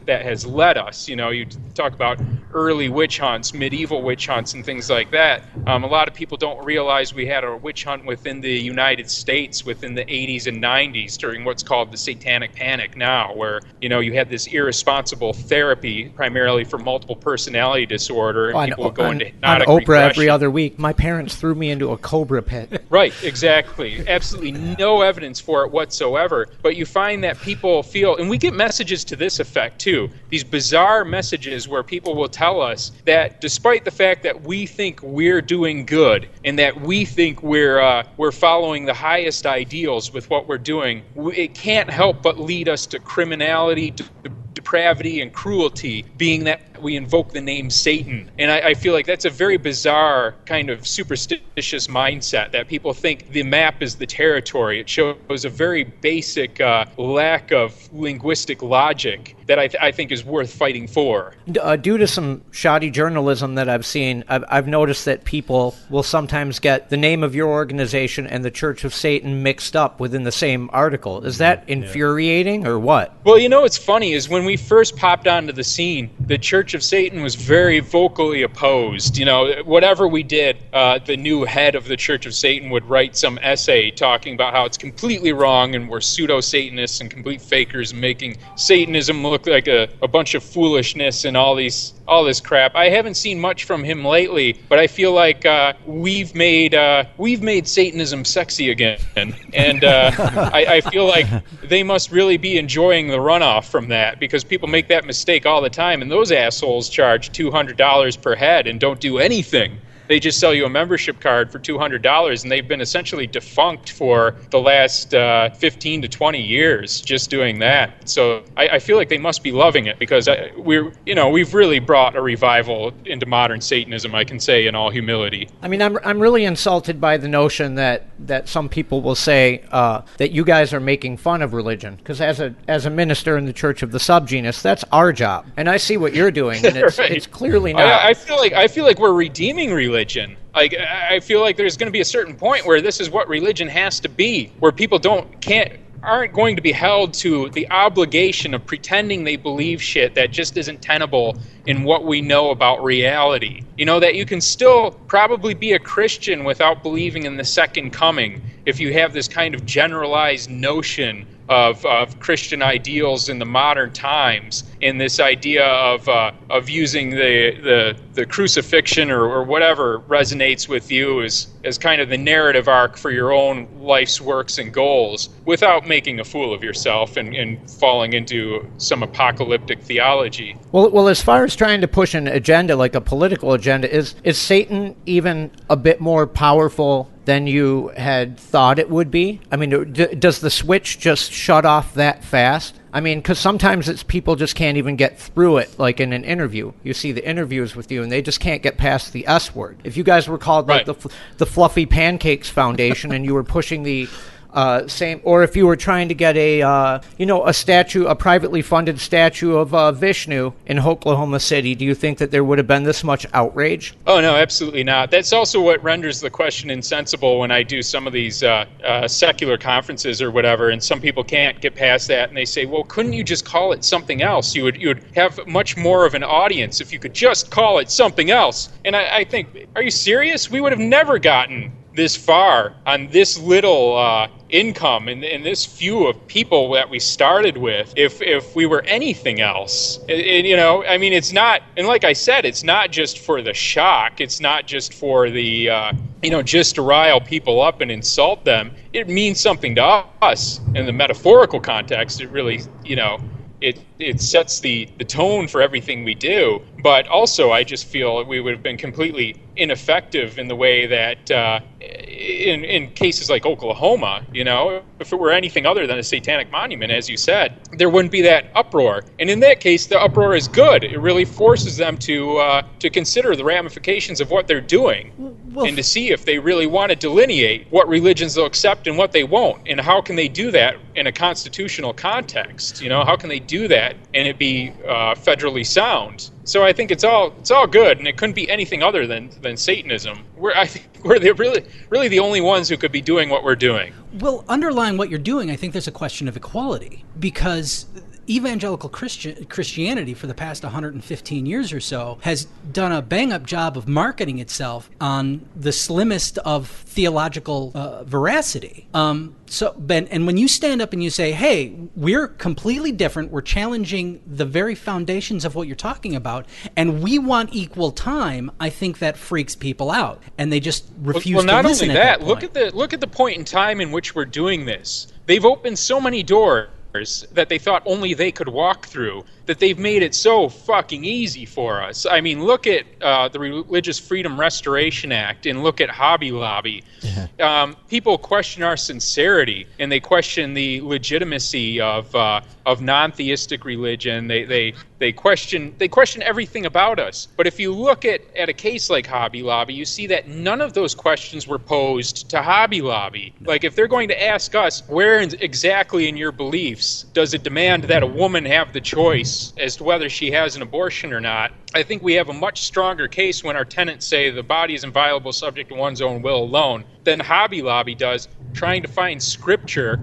[SPEAKER 10] has led us. You talk about early witch hunts, medieval witch hunts, and things like that. A lot of people don't realize we had a witch hunt within the United States within the 80s and 90s during what's called the Satanic Panic now, where you had this irresponsible therapy primarily for multiple personality disorder, and people would go into hypnotic
[SPEAKER 7] on Oprah
[SPEAKER 10] regression.
[SPEAKER 7] Every other week, my parents threw me into a cobra pit.
[SPEAKER 10] Right, exactly. Absolutely no evidence for it whatsoever. But you find that people feel, and we get messages to this effect too, these bizarre messages where people will tell us that despite the fact that we think we're doing good and that we think we're following the highest ideals with what we're doing, it can't help but lead us to criminality, to depravity, and cruelty, being that we invoke the name Satan. And I feel like that's a very bizarre kind of superstitious mindset, that people think the map is the territory. It shows a very basic lack of linguistic logic that I think is worth fighting for.
[SPEAKER 7] Due to some shoddy journalism that I've seen, I've noticed that people will sometimes get the name of your organization and the Church of Satan mixed up within the same article. Is that infuriating or what?
[SPEAKER 10] Well, what's funny is when we first popped onto the scene, the Church Church of Satan was very vocally opposed. Whatever we did, the new head of the Church of Satan would write some essay talking about how it's completely wrong and we're pseudo-Satanists and complete fakers, making Satanism look like a bunch of foolishness and all this crap. I haven't seen much from him lately, but I feel like we've made Satanism sexy again, and I feel like they must really be enjoying the runoff from that, because people make that mistake all the time, and those assholes charge $200 per head and don't do anything. They just sell you a membership card for $200, and they've been essentially defunct for the last 15 to 20 years just doing that. So I feel like they must be loving it, because we've really brought a revival into modern Satanism, I can say in all humility.
[SPEAKER 7] I mean, I'm really insulted by the notion that some people will say that you guys are making fun of religion, because as a minister in the Church of the Subgenus, that's our job, and I see what you're doing, and it's,
[SPEAKER 10] Right.
[SPEAKER 7] it's clearly not.
[SPEAKER 10] I feel like we're redeeming religion. Like, I feel like there's going to be a certain point where this is what religion has to be, where people aren't going to be held to the obligation of pretending they believe shit that just isn't tenable in what we know about reality. That you can still probably be a Christian without believing in the second coming if you have this kind of generalized notion of Christian ideals in the modern times, in this idea of using the crucifixion or whatever resonates with you as kind of the narrative arc for your own life's works and goals, without making a fool of yourself and falling into some apocalyptic theology.
[SPEAKER 7] Well, as far as trying to push an agenda, like a political agenda, is Satan even a bit more powerful than you had thought it would be? I mean, does the switch just shut off that fast? I mean, because sometimes it's people just can't even get through it, like in an interview. You see the interviews with you, and they just can't get past the S word. If you guys were called like the Fluffy Pancakes Foundation, and you were pushing the same, or if you were trying to get a statue, a privately funded statue of Vishnu in Oklahoma City, do you think that there would have been this much outrage?
[SPEAKER 10] Oh, no, absolutely not. That's also what renders the question insensible when I do some of these secular conferences or whatever, and some people can't get past that, and they say, well, couldn't you just call it something else? You would have much more of an audience if you could just call it something else. And I think, are you serious? We would have never gotten this far on this little income and this few of people that we started with if we were anything else. I mean, it's not, and like I said, it's not just for the shock, it's not just for the just to rile people up and insult them. It means something to us in the metaphorical context. It really it sets the tone for everything we do. But also, I just feel we would have been completely ineffective in the way that in cases like Oklahoma, if it were anything other than a satanic monument, as you said, there wouldn't be that uproar. And in that case, the uproar is good. It really forces them to consider the ramifications of what they're doing, and to see if they really want to delineate what religions they'll accept and what they won't, and how can they do that in a constitutional context. How can they do that and it be federally sound? So I think it's all good, and it couldn't be anything other than Satanism. I think we're really the only ones who could be doing what we're doing.
[SPEAKER 8] Well, underlying what you're doing, I think there's a question of equality, because evangelical Christianity for the past 115 years or so has done a bang-up job of marketing itself on the slimmest of theological veracity. And when you stand up and you say, hey, we're completely different, we're challenging the very foundations of what you're talking about, and we want equal time, I think that freaks people out, and they just refuse to listen.
[SPEAKER 10] Well, not only that, look at the point in time in which we're doing this. They've opened so many doors that they thought only they could walk through, that they've made it so fucking easy for us. I mean, look at the Religious Freedom Restoration Act, and look at Hobby Lobby. Yeah. People question our sincerity, and they question the legitimacy of non-theistic religion. They question everything about us. But if you look at a case like Hobby Lobby, you see that none of those questions were posed to Hobby Lobby. Like, if they're going to ask us, where exactly in your beliefs does it demand that a woman have the choice as to whether she has an abortion or not, I think we have a much stronger case when our tenants say the body is inviolable subject to one's own will alone than Hobby Lobby does, trying to find scripture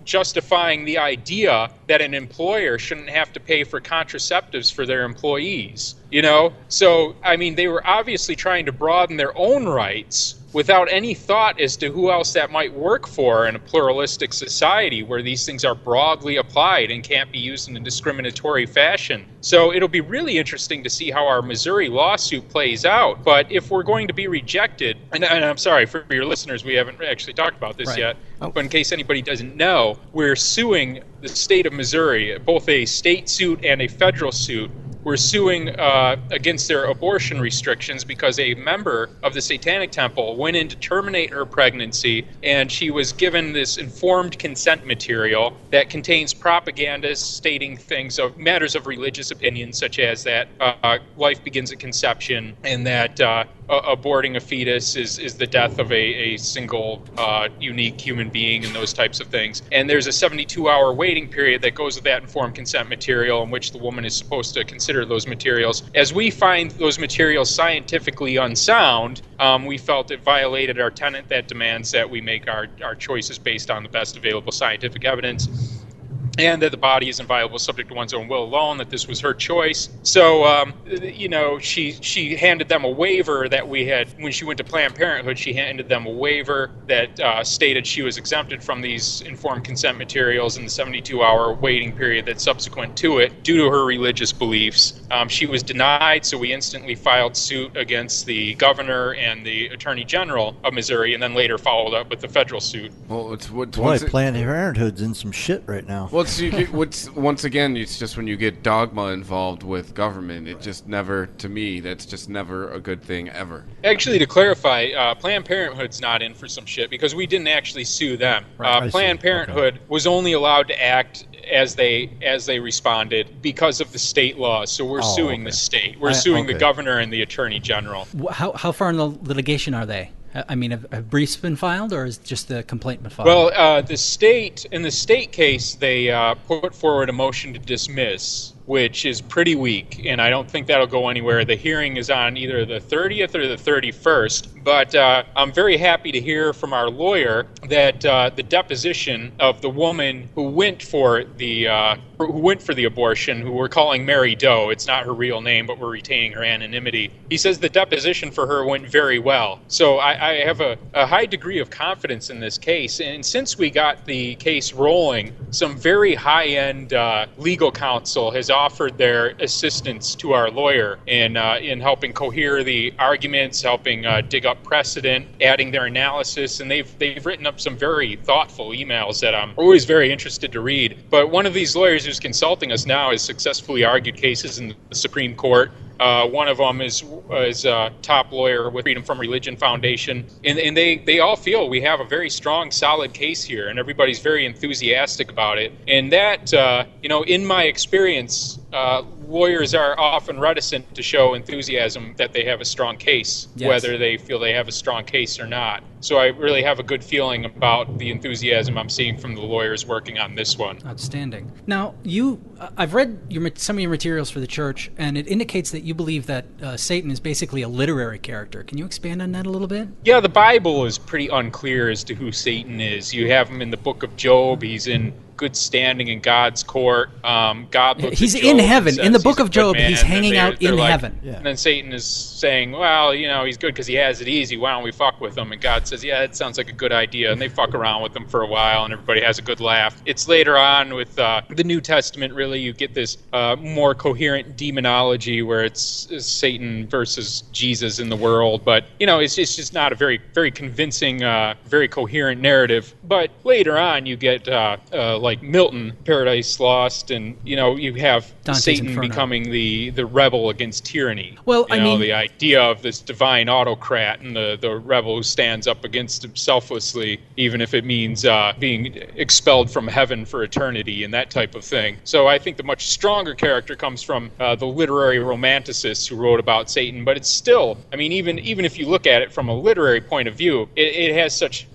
[SPEAKER 10] justifying the idea that an employer shouldn't have to pay for contraceptives for their employees, you know? So, I mean, they were obviously trying to broaden their own rights without any thought as to who else that might work for in a pluralistic society where these things are broadly applied and can't be used in a discriminatory fashion. So it'll be really interesting to see how our Missouri lawsuit plays out. But if we're going to be rejected, and I'm sorry for your listeners, we haven't actually talked about this yet, but in case anybody doesn't know, we're suing the state of Missouri, both a state suit and a federal suit. We're suing against their abortion restrictions because a member of the Satanic Temple went in to terminate her pregnancy, and she was given this informed consent material that contains propaganda stating things of matters of religious opinion, such as that life begins at conception and that aborting a fetus is the death of a single unique human being and those types of things. And there's a 72-hour waiting period that goes with that informed consent material in which the woman is supposed to consider those materials. As we find those materials scientifically unsound, we felt it violated our tenet that demands that we make our choices based on the best available scientific evidence, and that the body is inviolable subject to one's own will alone, that this was her choice. So, you know, she handed them a waiver that we had, when she went to Planned Parenthood, she handed them a waiver that stated she was exempted from these informed consent materials in the 72-hour waiting period that's subsequent to it due to her religious beliefs. She was denied, so we instantly filed suit against the governor and the attorney general of Missouri, and then later followed up with the federal suit.
[SPEAKER 5] Well, Planned Parenthood's in some shit right now.
[SPEAKER 3] Well, once again, it's just when you get dogma involved with government, it just never, to me, that's just never a good thing ever.
[SPEAKER 10] Actually, to clarify, Planned Parenthood's not in for some shit because we didn't actually sue them. Planned Parenthood was only allowed to act as they responded because of the state laws. So we're suing the state. We're suing the governor and the attorney general.
[SPEAKER 8] How far in the litigation are they? I mean, have briefs been filed, or is just the complaint been filed?
[SPEAKER 10] Well, in the state case, they put forward a motion to dismiss, which is pretty weak, and I don't think that'll go anywhere. The hearing is on either the 30th or the 31st, but I'm very happy to hear from our lawyer that the deposition of the woman who went for the abortion, who we're calling Mary Doe, it's not her real name, but we're retaining her anonymity. He says the deposition for her went very well. So I have a high degree of confidence in this case, and since we got the case rolling, some very high-end legal counsel has offered their assistance to our lawyer in helping cohere the arguments, helping dig up precedent, adding their analysis, and they've written up some very thoughtful emails that I'm always very interested to read. But one of these lawyers who's consulting us now has successfully argued cases in the Supreme Court. One of them is a top lawyer with Freedom from Religion Foundation, and they all feel we have a very strong, solid case here, and everybody's very enthusiastic about it. And that, in my experience, lawyers are often reticent to show enthusiasm that they have a strong case, whether they feel they have a strong case or not. So I really have a good feeling about the enthusiasm I'm seeing from the lawyers working on this one.
[SPEAKER 8] Outstanding. Now, I've read some of your materials for the church, and it indicates that you believe that Satan is basically a literary character. Can you expand on that a little bit?
[SPEAKER 10] Yeah, the Bible is pretty unclear as to who Satan is. You have him in the book of Job. He's in good standing in God's court. God looks
[SPEAKER 8] he's
[SPEAKER 10] at Job
[SPEAKER 8] in heaven. In the book of Job,
[SPEAKER 10] man,
[SPEAKER 8] he's hanging out in heaven.
[SPEAKER 10] Yeah. And then Satan is saying, well, he's good because he has it easy. Why don't we fuck with him? And God says, yeah, it sounds like a good idea. And they fuck around with him for a while, and everybody has a good laugh. It's later on with the New Testament, really, you get this more coherent demonology where it's Satan versus Jesus in the world. But, it's just not a very, very convincing, very coherent narrative. But later on, you get like Milton, Paradise Lost, and you have
[SPEAKER 8] Dante's
[SPEAKER 10] Satan
[SPEAKER 8] Inferno.
[SPEAKER 10] Becoming the rebel against tyranny.
[SPEAKER 8] Well,
[SPEAKER 10] the idea of this divine autocrat and the rebel who stands up against him selflessly, even if it means being expelled from heaven for eternity and that type of thing. So I think the much stronger character comes from the literary romanticists who wrote about Satan. But it's still, even if you look at it from a literary point of view, it has such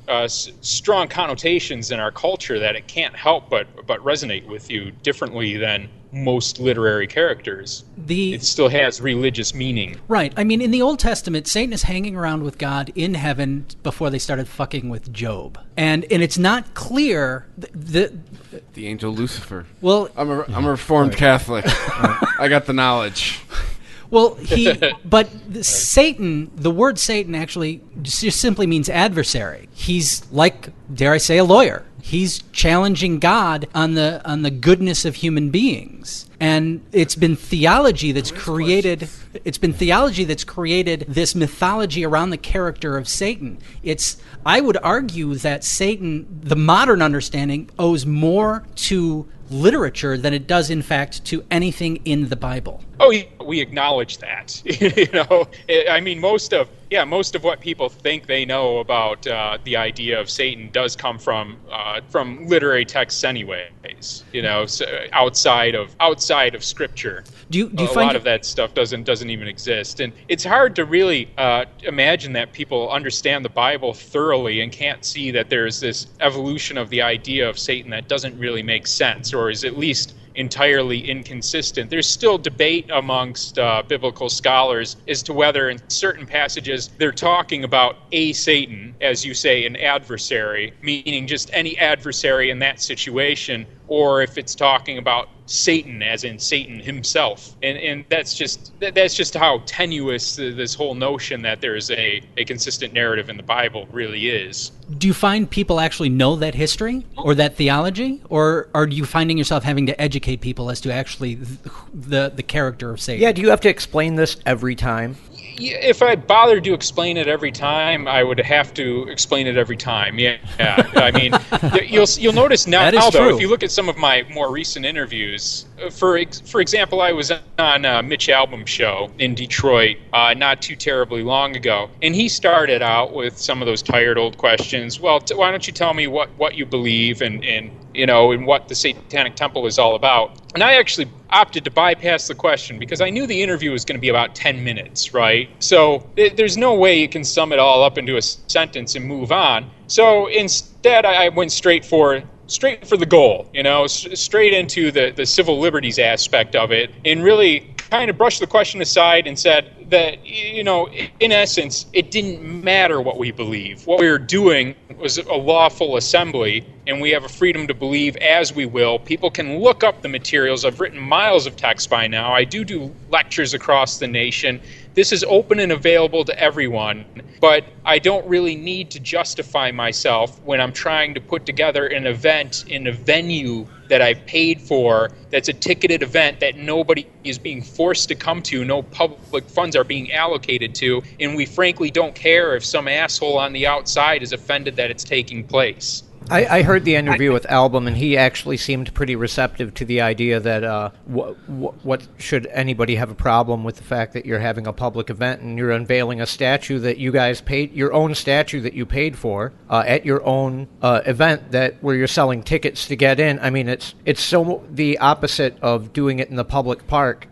[SPEAKER 10] strong connotations in our culture that it can't help but resonate with you differently than most literary characters. It still has religious meaning.
[SPEAKER 8] Right. In the Old Testament, Satan is hanging around with God in heaven before they started fucking with Job. And it's not clear,
[SPEAKER 3] The angel Lucifer.
[SPEAKER 8] Well,
[SPEAKER 3] I'm a Reformed Catholic. I got the knowledge.
[SPEAKER 8] Well, but Satan, the word Satan actually just simply means adversary. He's like, dare I say, a lawyer. He's challenging God on the goodness of human beings. And it's been theology that's created this mythology around the character of Satan. I would argue that Satan, the modern understanding, owes more to literature than it does, in fact, to anything in the Bible.
[SPEAKER 10] Oh, we acknowledge that. I mean, most of what people think they know about the idea of Satan does come from literary texts, anyways. So outside of Scripture. Do you find a lot of that stuff doesn't even exist, and it's hard to really imagine that people understand the Bible thoroughly and can't see that there's this evolution of the idea of Satan that doesn't really make sense, or is at least entirely inconsistent. There's still debate amongst biblical scholars as to whether in certain passages they're talking about a Satan, as you say, an adversary, meaning just any adversary in that situation, or if it's talking about Satan, as in Satan himself. And that's just how tenuous this whole notion that there's a consistent narrative in the Bible really is.
[SPEAKER 8] Do you find people actually know that history or that theology, or are you finding yourself having to educate people as to actually the character of Satan?
[SPEAKER 7] Yeah, do you have to explain this every time?
[SPEAKER 10] If I bothered to explain it every time, I would have to explain it every time. Yeah. I mean, you'll notice now, though, if you look at some of my more recent interviews, for example, I was on Mitch Albom's show in Detroit not too terribly long ago, and he started out with some of those tired old questions. Well, why don't you tell me what you believe and what the Satanic Temple is all about? And I actually opted to bypass the question because I knew the interview was going to be about 10 minutes, right? So there's no way you can sum it all up into a sentence and move on. So instead, I went straight for the goal, straight into the civil liberties aspect of it, and really kind of brushed the question aside and said that, in essence, it didn't matter what we believe. What we were doing was a lawful assembly, and we have a freedom to believe as we will. People can look up the materials. I've written miles of text by now. I do lectures across the nation. This is open and available to everyone, but I don't really need to justify myself when I'm trying to put together an event in a venue that I've paid for, that's a ticketed event that nobody is being forced to come to, no public funds are being allocated to, and we frankly don't care if some asshole on the outside is offended that it's taking place.
[SPEAKER 7] I heard the interview with Albom, and he actually seemed pretty receptive to the idea that what should anybody have a problem with the fact that you're having a public event and you're unveiling a statue that you guys paid, your own statue that you paid for at your own event where you're selling tickets to get in. I mean, it's so the opposite of doing it in the public park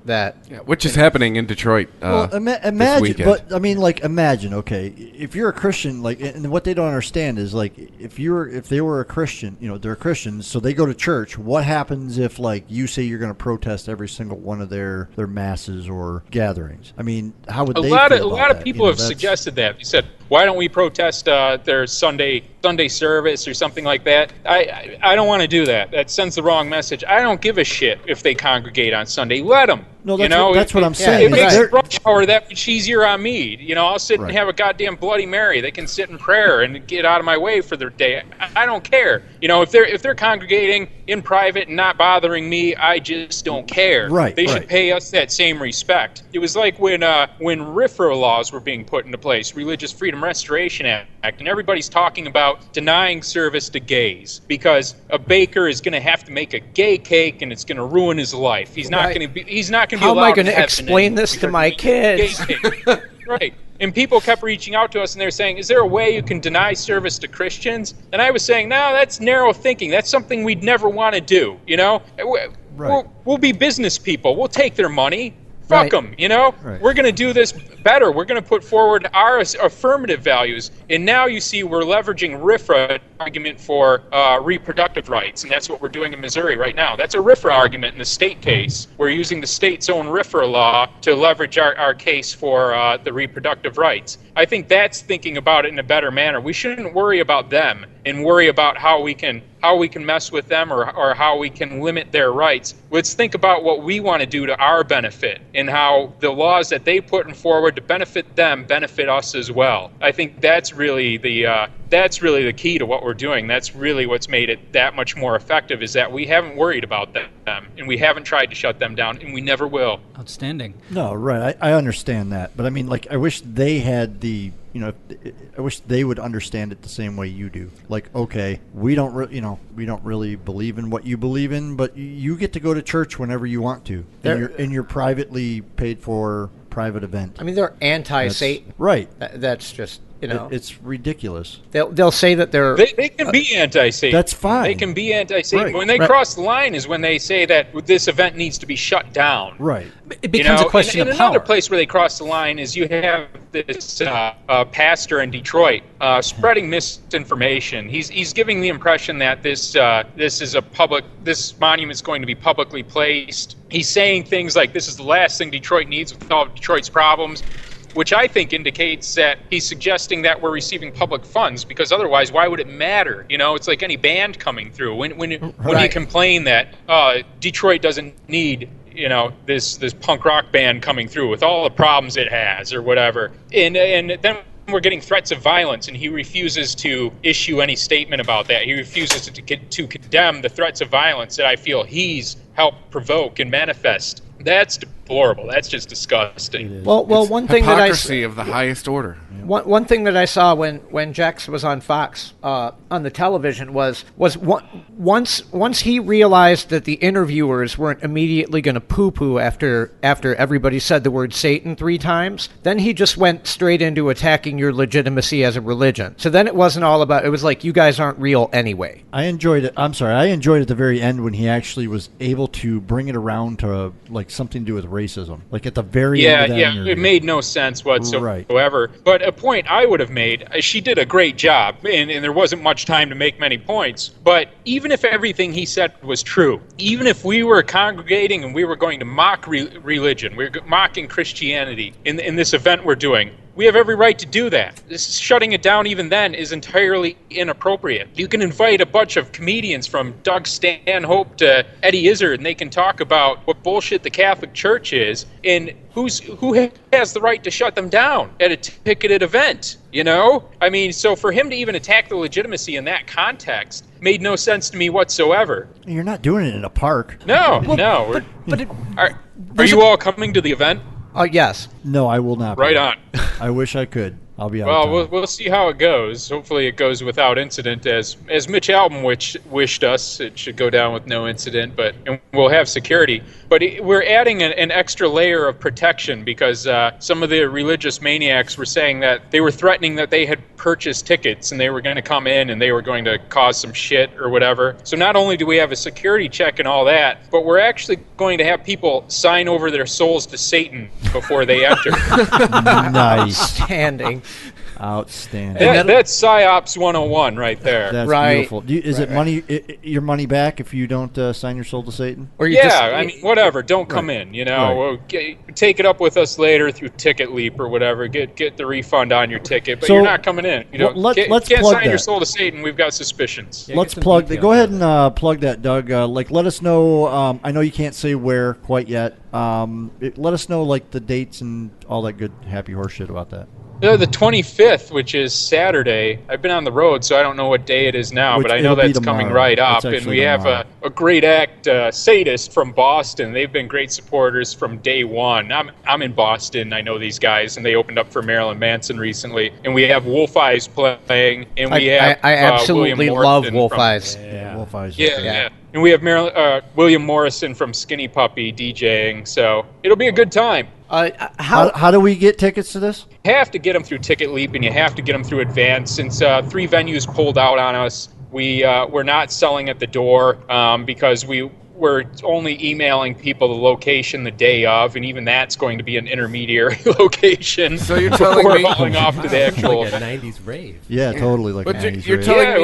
[SPEAKER 3] which is happening in Detroit.
[SPEAKER 5] Imagine, but I mean, imagine. Okay, if you're a Christian, and what they don't understand is if they were a Christian, they're Christians, so they go to church. What happens if, you say you're going to protest every single one of their masses or gatherings? I mean, how would they feel about that?
[SPEAKER 10] A lot of people have suggested that. They said, why don't we protest their Sunday service or something like that? I don't want to do that. That sends the wrong message. I don't give a shit if they congregate on Sunday. Let them.
[SPEAKER 5] No, that's what I'm saying.
[SPEAKER 10] It makes rush hour that much easier on me. I'll sit and have a goddamn Bloody Mary. They can sit in prayer and get out of my way for their day. I don't care. If they're congregating in private and not bothering me, I just don't care.
[SPEAKER 5] Right.
[SPEAKER 10] They should pay us that same respect. It was like when RFRA laws were being put into place, Religious Freedom Restoration Act, and everybody's talking about denying service to gays because a baker is going to have to make a gay cake and it's going to ruin his life. He's not going to be
[SPEAKER 7] How am I going to explain this to my kids?
[SPEAKER 10] Right. And people kept reaching out to us and they were saying, is there a way you can deny service to Christians? And I was saying, no, that's narrow thinking. That's something we'd never want to do. We'll be business people. We'll take their money. Fuck them, Right. We're going to do this better. We're going to put forward our affirmative values. And now you see we're leveraging RFRA argument for reproductive rights, and that's what we're doing in Missouri right now. That's a RFRA argument in the state case. We're using the state's own RFRA law to leverage our case for the reproductive rights. I think that's thinking about it in a better manner. We shouldn't worry about them and worry about how we can mess with them or how we can limit their rights. Let's think about what we want to do to our benefit and how the laws that they put forward to benefit them benefit us as well. I think that's really the key to what we're doing. That's really what's made it that much more effective, is that we haven't worried about them and we haven't tried to shut them down, and we never will.
[SPEAKER 8] Outstanding.
[SPEAKER 5] No, right. I understand that. But I mean, like, I wish they had I wish they would understand it the same way you do. Like, okay, we don't really believe in what you believe in, but you get to go to church whenever you want to in your privately paid for private event.
[SPEAKER 7] I mean, they're anti-Satan.
[SPEAKER 5] Right.
[SPEAKER 7] That's just,
[SPEAKER 5] it's ridiculous.
[SPEAKER 7] They'll say that
[SPEAKER 10] they can be anti-Satan.
[SPEAKER 5] That's fine.
[SPEAKER 10] They can be anti-Satan.
[SPEAKER 5] Right.
[SPEAKER 10] When they cross the line is when they say that this event needs to be shut down.
[SPEAKER 5] Right.
[SPEAKER 8] It becomes a question of power.
[SPEAKER 10] Another place where they cross the line is you have this pastor in Detroit spreading misinformation. He's giving the impression that this monument is going to be publicly placed. He's saying things like this is the last thing Detroit needs with all of Detroit's problems, which I think indicates that he's suggesting that we're receiving public funds, because otherwise, why would it matter? It's like any band coming through. When you complain that Detroit doesn't need this punk rock band coming through with all the problems it has or whatever, and then we're getting threats of violence, and he refuses to issue any statement about that. He refuses to condemn the threats of violence that I feel he's helped provoke and manifest. That's deplorable. That's just disgusting.
[SPEAKER 7] Well, one thing that
[SPEAKER 3] hypocrisy of the highest order.
[SPEAKER 7] One thing that I saw when Jex was on Fox on the television was once he realized that the interviewers weren't immediately going to poo-poo after everybody said the word Satan 3 times, then he just went straight into attacking your legitimacy as a religion. So then it wasn't all about, it was like, you guys aren't real anyway.
[SPEAKER 5] I enjoyed it. I'm sorry. I enjoyed at the very end when he actually was able to bring it around to like something to do with racism. Like at the very end of that interview.
[SPEAKER 10] It made no sense whatsoever.
[SPEAKER 5] Right.
[SPEAKER 10] But a point I would have made, she did a great job, and there wasn't much time to make many points. But even if everything he said was true, even if we were congregating and we were going to mock religion, we're mocking Christianity in this event we're doing, we have every right to do that. Shutting it down even then is entirely inappropriate. You can invite a bunch of comedians from Doug Stanhope to Eddie Izzard, and they can talk about what bullshit the Catholic Church is, and who has the right to shut them down at a ticketed event, I mean, so for him to even attack the legitimacy in that context made no sense to me whatsoever.
[SPEAKER 5] You're not doing it in a park.
[SPEAKER 10] No. Are you all coming to the event?
[SPEAKER 7] Yes.
[SPEAKER 5] No, I will not.
[SPEAKER 10] Right on.
[SPEAKER 5] I wish I could. I'll be out of
[SPEAKER 10] Well,
[SPEAKER 5] time.
[SPEAKER 10] we'll see how it goes. Hopefully it goes without incident, as Mitch Albom wished us. It should go down with no incident, and we'll have security. But we're adding an extra layer of protection because some of the religious maniacs were saying that they were threatening that they had purchased tickets and they were going to come in and they were going to cause some shit or whatever. So not only do we have a security check and all that, but we're actually going to have people sign over their souls to Satan before they enter.
[SPEAKER 5] Nice.
[SPEAKER 7] Outstanding.
[SPEAKER 10] That's PsyOps 101 right there.
[SPEAKER 5] That's beautiful. Is it money? Your money back if you don't sign your soul to Satan?
[SPEAKER 7] Or
[SPEAKER 10] I mean, whatever. Don't come in. We'll take it up with us later through Ticket Leap or whatever. Get the refund on your ticket, but you're not coming in.
[SPEAKER 5] Let's
[SPEAKER 10] can't
[SPEAKER 5] plug
[SPEAKER 10] sign your
[SPEAKER 5] that.
[SPEAKER 10] soul to Satan. We've got suspicions.
[SPEAKER 5] Let's plug that. Go ahead and plug that, Doug. Let us know. I know you can't say where quite yet. Let us know the dates and all that good happy horse shit about that.
[SPEAKER 10] The 25th, which is Saturday. I've been on the road, so I don't know what day it is now, but I know that's coming right up. And we have a great act, Sadist from Boston. They've been great supporters from day one. I'm in Boston. I know these guys, and they opened up for Marilyn Manson recently. And we have Wolf Eyes playing, and we have
[SPEAKER 7] I absolutely love Wolf
[SPEAKER 5] Eyes. Yeah, Wolf Eyes.
[SPEAKER 10] Yeah. And we have William Morrison from Skinny Puppy DJing, so it'll be a good time.
[SPEAKER 5] How do we get tickets to this?
[SPEAKER 10] You have to get them through Ticket Leap, and you have to get them through Advance. Since 3 venues pulled out on us, we're not selling at the door because we we're only emailing people the location the day of, and even that's going to be an intermediary location.
[SPEAKER 3] So you're telling
[SPEAKER 10] before
[SPEAKER 3] me
[SPEAKER 10] hauling off to the actual
[SPEAKER 4] like a 90s rave.
[SPEAKER 5] Yeah, totally like
[SPEAKER 3] But
[SPEAKER 5] a 90s
[SPEAKER 3] you're
[SPEAKER 5] rave.
[SPEAKER 3] telling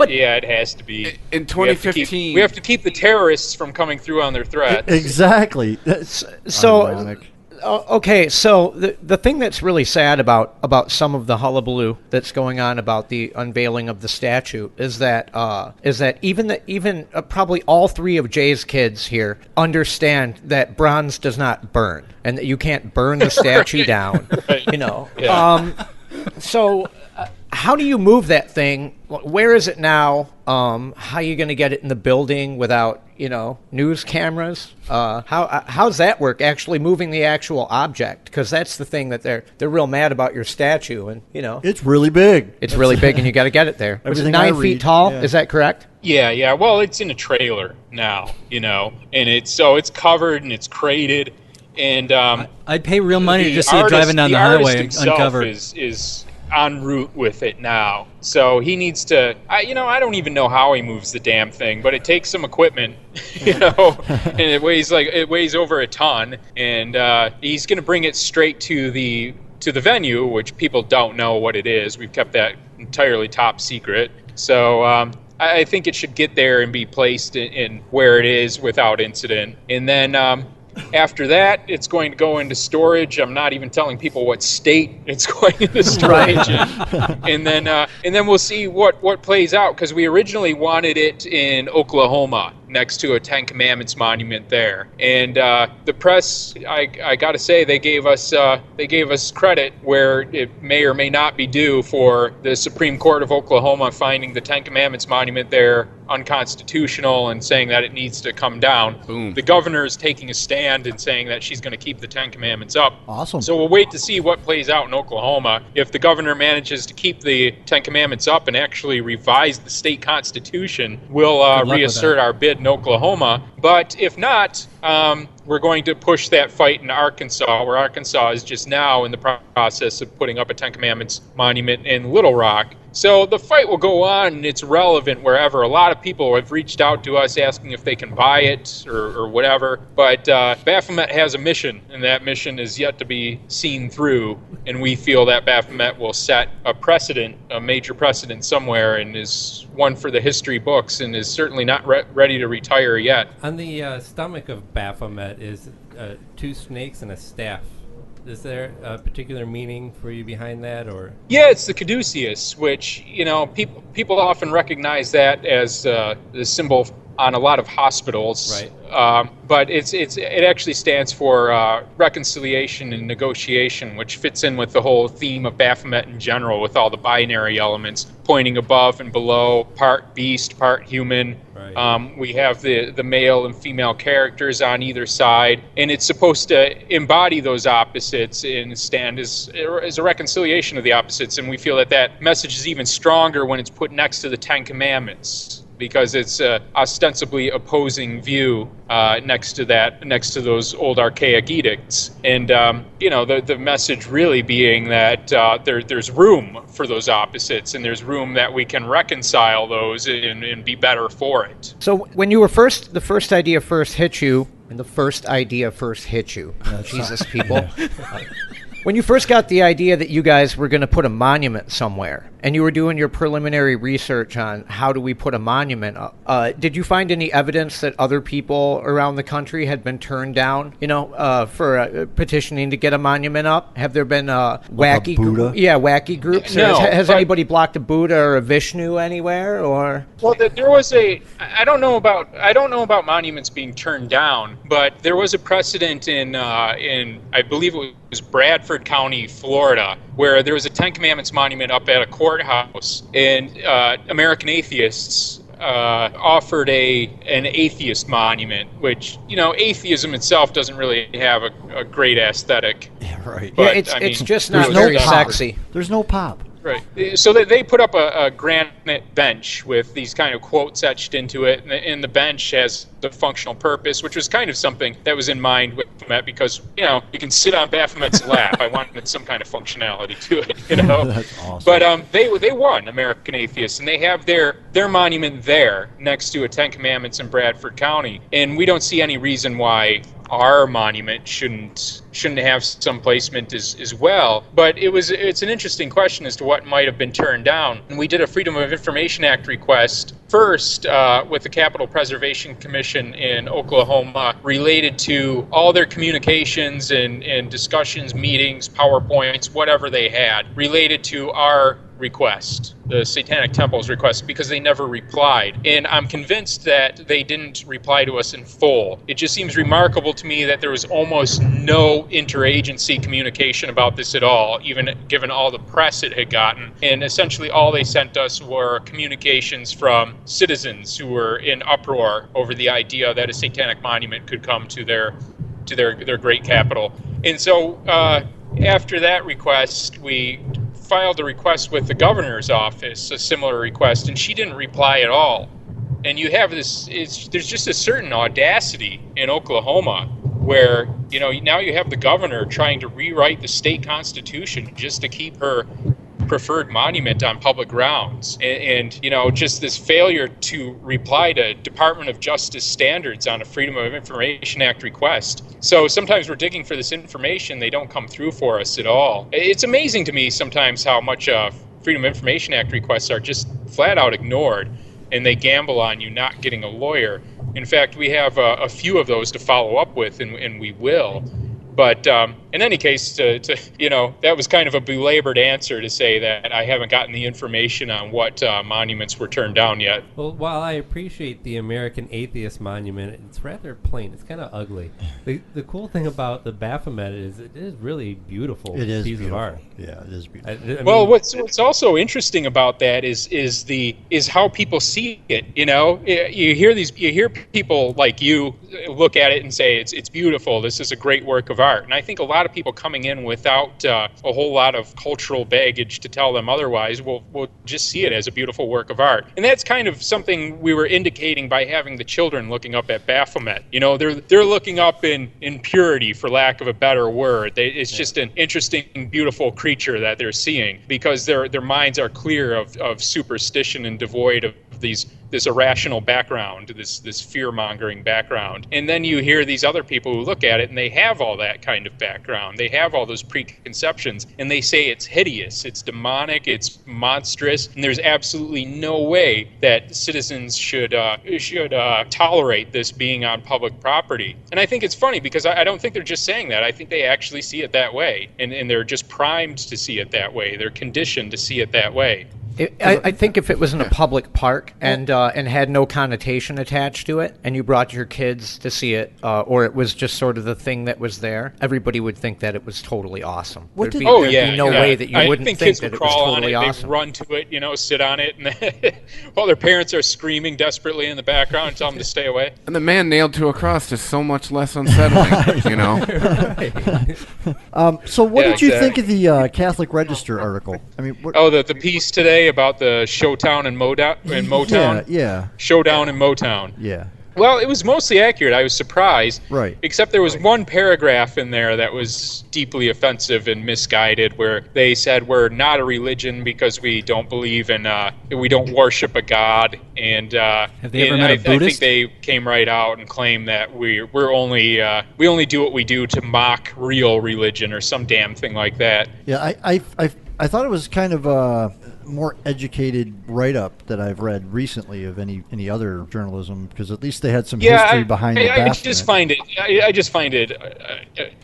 [SPEAKER 3] me
[SPEAKER 10] it has to be.
[SPEAKER 3] in 2015.
[SPEAKER 10] We have to keep the terrorists from coming through on their threats.
[SPEAKER 5] Exactly. That's
[SPEAKER 7] So,
[SPEAKER 5] ironic.
[SPEAKER 7] okay, so the thing that's really sad about some of the hullabaloo that's going on about the unveiling of the statue is that even probably all three of Jay's kids here understand that bronze does not burn and that you can't burn the statue down.
[SPEAKER 10] Right.
[SPEAKER 7] You know.
[SPEAKER 10] Yeah.
[SPEAKER 7] So how do you move that thing? Where is it now? How are you going to get it in the building without, news cameras? How's that work? Actually moving the actual object, because that's the thing that they're real mad about your statue, and
[SPEAKER 5] It's really big.
[SPEAKER 7] it's really big, and you got to get it there. Was it
[SPEAKER 5] Everything I
[SPEAKER 7] 9 feet
[SPEAKER 5] read,
[SPEAKER 7] tall?
[SPEAKER 5] yeah.
[SPEAKER 7] Is that correct?
[SPEAKER 10] Yeah. Well, it's in a trailer now, and it's covered and it's crated, and
[SPEAKER 8] I'd pay real money to
[SPEAKER 10] the
[SPEAKER 8] just see it
[SPEAKER 10] artist-
[SPEAKER 8] driving down the
[SPEAKER 10] artist
[SPEAKER 8] highway
[SPEAKER 10] himself
[SPEAKER 8] uncovered.
[SPEAKER 10] is en route with it now. So he needs to. I don't even know how he moves the damn thing, but it takes some equipment, and it weighs over a ton, and he's going to bring it straight to the venue, which people don't know what it is. We've kept that entirely top secret. So I think it should get there and be placed in where it is without incident, and then. After that, it's going to go into storage. I'm not even telling people what state it's going into storage in. And then we'll see what plays out, because we originally wanted it in Oklahoma next to a Ten Commandments monument there. And the press, I got to say, they gave us credit where it may or may not be due for the Supreme Court of Oklahoma finding the Ten Commandments monument there unconstitutional and saying that it needs to come down.
[SPEAKER 3] Boom.
[SPEAKER 10] The governor is taking a stand and saying that she's going to keep the Ten Commandments up.
[SPEAKER 5] Awesome.
[SPEAKER 10] So we'll wait to see what plays out in Oklahoma. If the governor manages to keep the Ten Commandments up and actually revise the state constitution, we'll
[SPEAKER 8] luck with
[SPEAKER 10] reassert
[SPEAKER 8] that.
[SPEAKER 10] our bid in Oklahoma. But if not, we're going to push that fight in Arkansas, where Arkansas is just now in the process of putting up a Ten Commandments monument in Little Rock. So the fight will go on, and it's relevant wherever. A lot of people have reached out to us asking if they can buy it or whatever. But Baphomet has a mission, and that mission is yet to be seen through. And we feel that Baphomet will set a precedent, a major precedent somewhere, and is one for the history books, and is certainly not ready to retire yet.
[SPEAKER 4] On the stomach of Baphomet is 2 snakes and a staff. Is there a particular meaning for you behind that, or?
[SPEAKER 10] Yeah, it's the caduceus, which people often recognize that as the symbol on a lot of hospitals.
[SPEAKER 4] Right.
[SPEAKER 10] But it actually stands for reconciliation and negotiation, which fits in with the whole theme of Baphomet in general, with all the binary elements pointing above and below, part beast, part human.
[SPEAKER 4] Right.
[SPEAKER 10] We have the male and female characters on either side, and it's supposed to embody those opposites and stand as a reconciliation of the opposites. And we feel that message is even stronger when it's put next to the Ten Commandments, because it's ostensibly opposing view next to those old archaic edicts. And the message really being that there's room for those opposites, and there's room that we can reconcile those and be better for it.
[SPEAKER 7] So when you were the first idea first hit you, Jesus, people. When you first got the idea that you guys were going to put a monument somewhere, and you were doing your preliminary research on how do we put a monument up, did you find any evidence that other people around the country had been turned down, for petitioning to get a monument up? Have there been wacky groups?
[SPEAKER 10] No,
[SPEAKER 7] has anybody blocked a Buddha or a Vishnu anywhere, or?
[SPEAKER 10] Well, there was I don't know about monuments being turned down, but there was a precedent in I believe it was Bradford County, Florida, where there was a Ten Commandments monument up at a courthouse, and American atheists offered an atheist monument, which, atheism itself doesn't really have a great aesthetic.
[SPEAKER 5] Yeah, right.
[SPEAKER 10] But,
[SPEAKER 7] it's just not
[SPEAKER 5] There's
[SPEAKER 7] very
[SPEAKER 5] no pop.
[SPEAKER 7] sexy.
[SPEAKER 5] There's no pop.
[SPEAKER 10] Right. So they put up a granite bench with these kind of quotes etched into it, and the bench has the functional purpose, which was kind of something that was in mind with Baphomet because, you can sit on Baphomet's lap. I wanted some kind of functionality to it,
[SPEAKER 5] That's awesome.
[SPEAKER 10] But they won, American Atheists, and they have their monument there next to a Ten Commandments in Bradford County. And we don't see any reason why our monument shouldn't have some placement as well. But it's an interesting question as to what might have been turned down. And we did a Freedom of Information Act request first with the Capitol Preservation Commission in Oklahoma related to all their communications and discussions, meetings, PowerPoints, whatever they had related to our request, the Satanic Temple's request, because they never replied. And I'm convinced that they didn't reply to us in full. It just seems remarkable to me that there was almost no interagency communication about this at all, even given all the press it had gotten. And essentially all they sent us were communications from citizens who were in uproar over the idea that a satanic monument could come to their great capital. And so after that request, we filed a request with the governor's office, a similar request, and she didn't reply at all. And you have this, there's just a certain audacity in Oklahoma where, now you have the governor trying to rewrite the state constitution just to keep her preferred monument on public grounds. And just this failure to reply to Department of Justice standards on a Freedom of Information Act request. So sometimes we're digging for this information, they don't come through for us at all. It's amazing to me sometimes how much Freedom of Information Act requests are just flat out ignored, and they gamble on you not getting a lawyer. In fact, we have a few of those to follow up with, and we will. But in any case, that was kind of a belabored answer to say that I haven't gotten the information on what monuments were turned down yet.
[SPEAKER 4] Well, while I appreciate the American Atheist Monument, it's rather plain. It's kind of ugly. The cool thing about the Baphomet is it is really beautiful.
[SPEAKER 5] It is
[SPEAKER 4] piece
[SPEAKER 5] beautiful.
[SPEAKER 4] of art.
[SPEAKER 5] Yeah, it is beautiful.
[SPEAKER 4] I
[SPEAKER 10] Well,
[SPEAKER 4] mean,
[SPEAKER 10] what's also interesting about that is how people see it. You hear people like you look at it and say it's beautiful. This is a great work of art. And I think a lot of people coming in without a whole lot of cultural baggage to tell them otherwise will just see it as a beautiful work of art. And that's kind of something we were indicating by having the children looking up at Baphomet. They're looking up in purity, for lack of a better word. It's just an interesting, beautiful creature that they're seeing because their minds are clear of superstition and devoid of this irrational background, this fear-mongering background. And then you hear these other people who look at it and they have all that kind of background. They have all those preconceptions and they say it's hideous, it's demonic, it's monstrous, and there's absolutely no way that citizens should tolerate this being on public property. And I think it's funny because I don't think they're just saying that. I think they actually see it that way, and they're just primed to see it that way. They're conditioned to see it that way.
[SPEAKER 7] I think if it was in a public park and had no connotation attached to it, and you brought your kids to see it, or it was just sort of the thing that was there, everybody would think that it was totally awesome. There'd be no way that you wouldn't think that it was totally awesome.
[SPEAKER 10] They'd run to it, sit on it, and while their parents are screaming desperately in the background and tell them to stay away.
[SPEAKER 3] And the man nailed to a cross is so much less unsettling,
[SPEAKER 5] So what did you think of the Catholic Register article? I mean,
[SPEAKER 10] the piece today about the Showdown in Motown?
[SPEAKER 5] Yeah.
[SPEAKER 10] Showdown in Motown.
[SPEAKER 5] Yeah.
[SPEAKER 10] Well, it was mostly accurate. I was surprised.
[SPEAKER 5] Right.
[SPEAKER 10] Except there was one paragraph in there that was deeply offensive and misguided where they said we're not a religion because we don't believe in, we don't worship a god. And
[SPEAKER 8] have they ever met a Buddhist?
[SPEAKER 10] I think they came right out and claimed that we only do what we do to mock real religion or some damn thing like that.
[SPEAKER 5] Yeah, I thought it was kind of a more educated write-up that I've read recently of any other journalism, because at least they had some history behind the Baphomet.
[SPEAKER 10] I just find it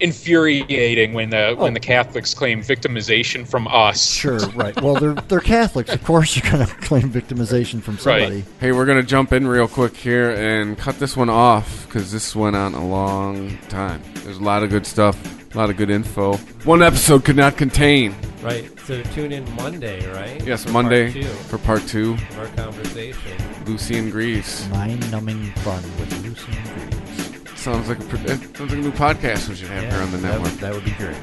[SPEAKER 10] infuriating when the Catholics claim victimization from us.
[SPEAKER 5] Sure, right. Well, they're Catholics. Of course you're going to claim victimization from somebody.
[SPEAKER 10] Right.
[SPEAKER 3] Hey, we're going to jump in real quick here and cut this one off because this went on a long time. There's a lot of good stuff, a lot of good info. One episode could not contain.
[SPEAKER 4] Right, so tune in Monday, right?
[SPEAKER 3] Yes,
[SPEAKER 4] for
[SPEAKER 3] Monday
[SPEAKER 4] for
[SPEAKER 3] part 2
[SPEAKER 4] of our conversation.
[SPEAKER 3] Lucien Greaves.
[SPEAKER 5] Mind-numbing fun with Lucien Greaves.
[SPEAKER 3] Sounds like a new podcast we should have here on the network.
[SPEAKER 5] That would be great.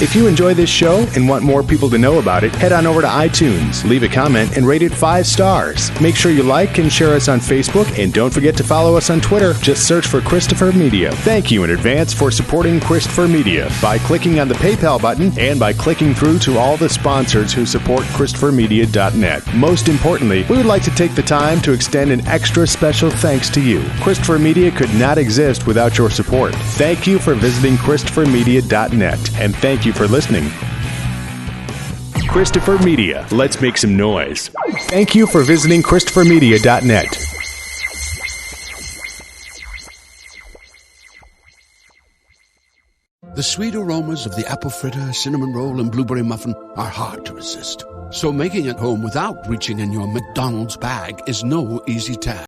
[SPEAKER 2] If you enjoy this show and want more people to know about it, head on over to iTunes, leave a comment, and rate it 5 stars. Make sure you like and share us on Facebook, and don't forget to follow us on Twitter. Just search for Christopher Media. Thank you in advance for supporting Christopher Media by clicking on the PayPal button and by clicking through to all the sponsors who support ChristopherMedia.net. Most importantly, we would like to take the time to extend an extra special thanks to you. Christopher Media could not exist without your support. Thank you for visiting ChristopherMedia.net, and thank you for listening. Christopher Media. Let's make some noise. Thank you for visiting ChristopherMedia.net.
[SPEAKER 1] The sweet aromas of the apple fritter, cinnamon roll, and blueberry muffin are hard to resist. So making it home without reaching in your McDonald's bag is no easy task.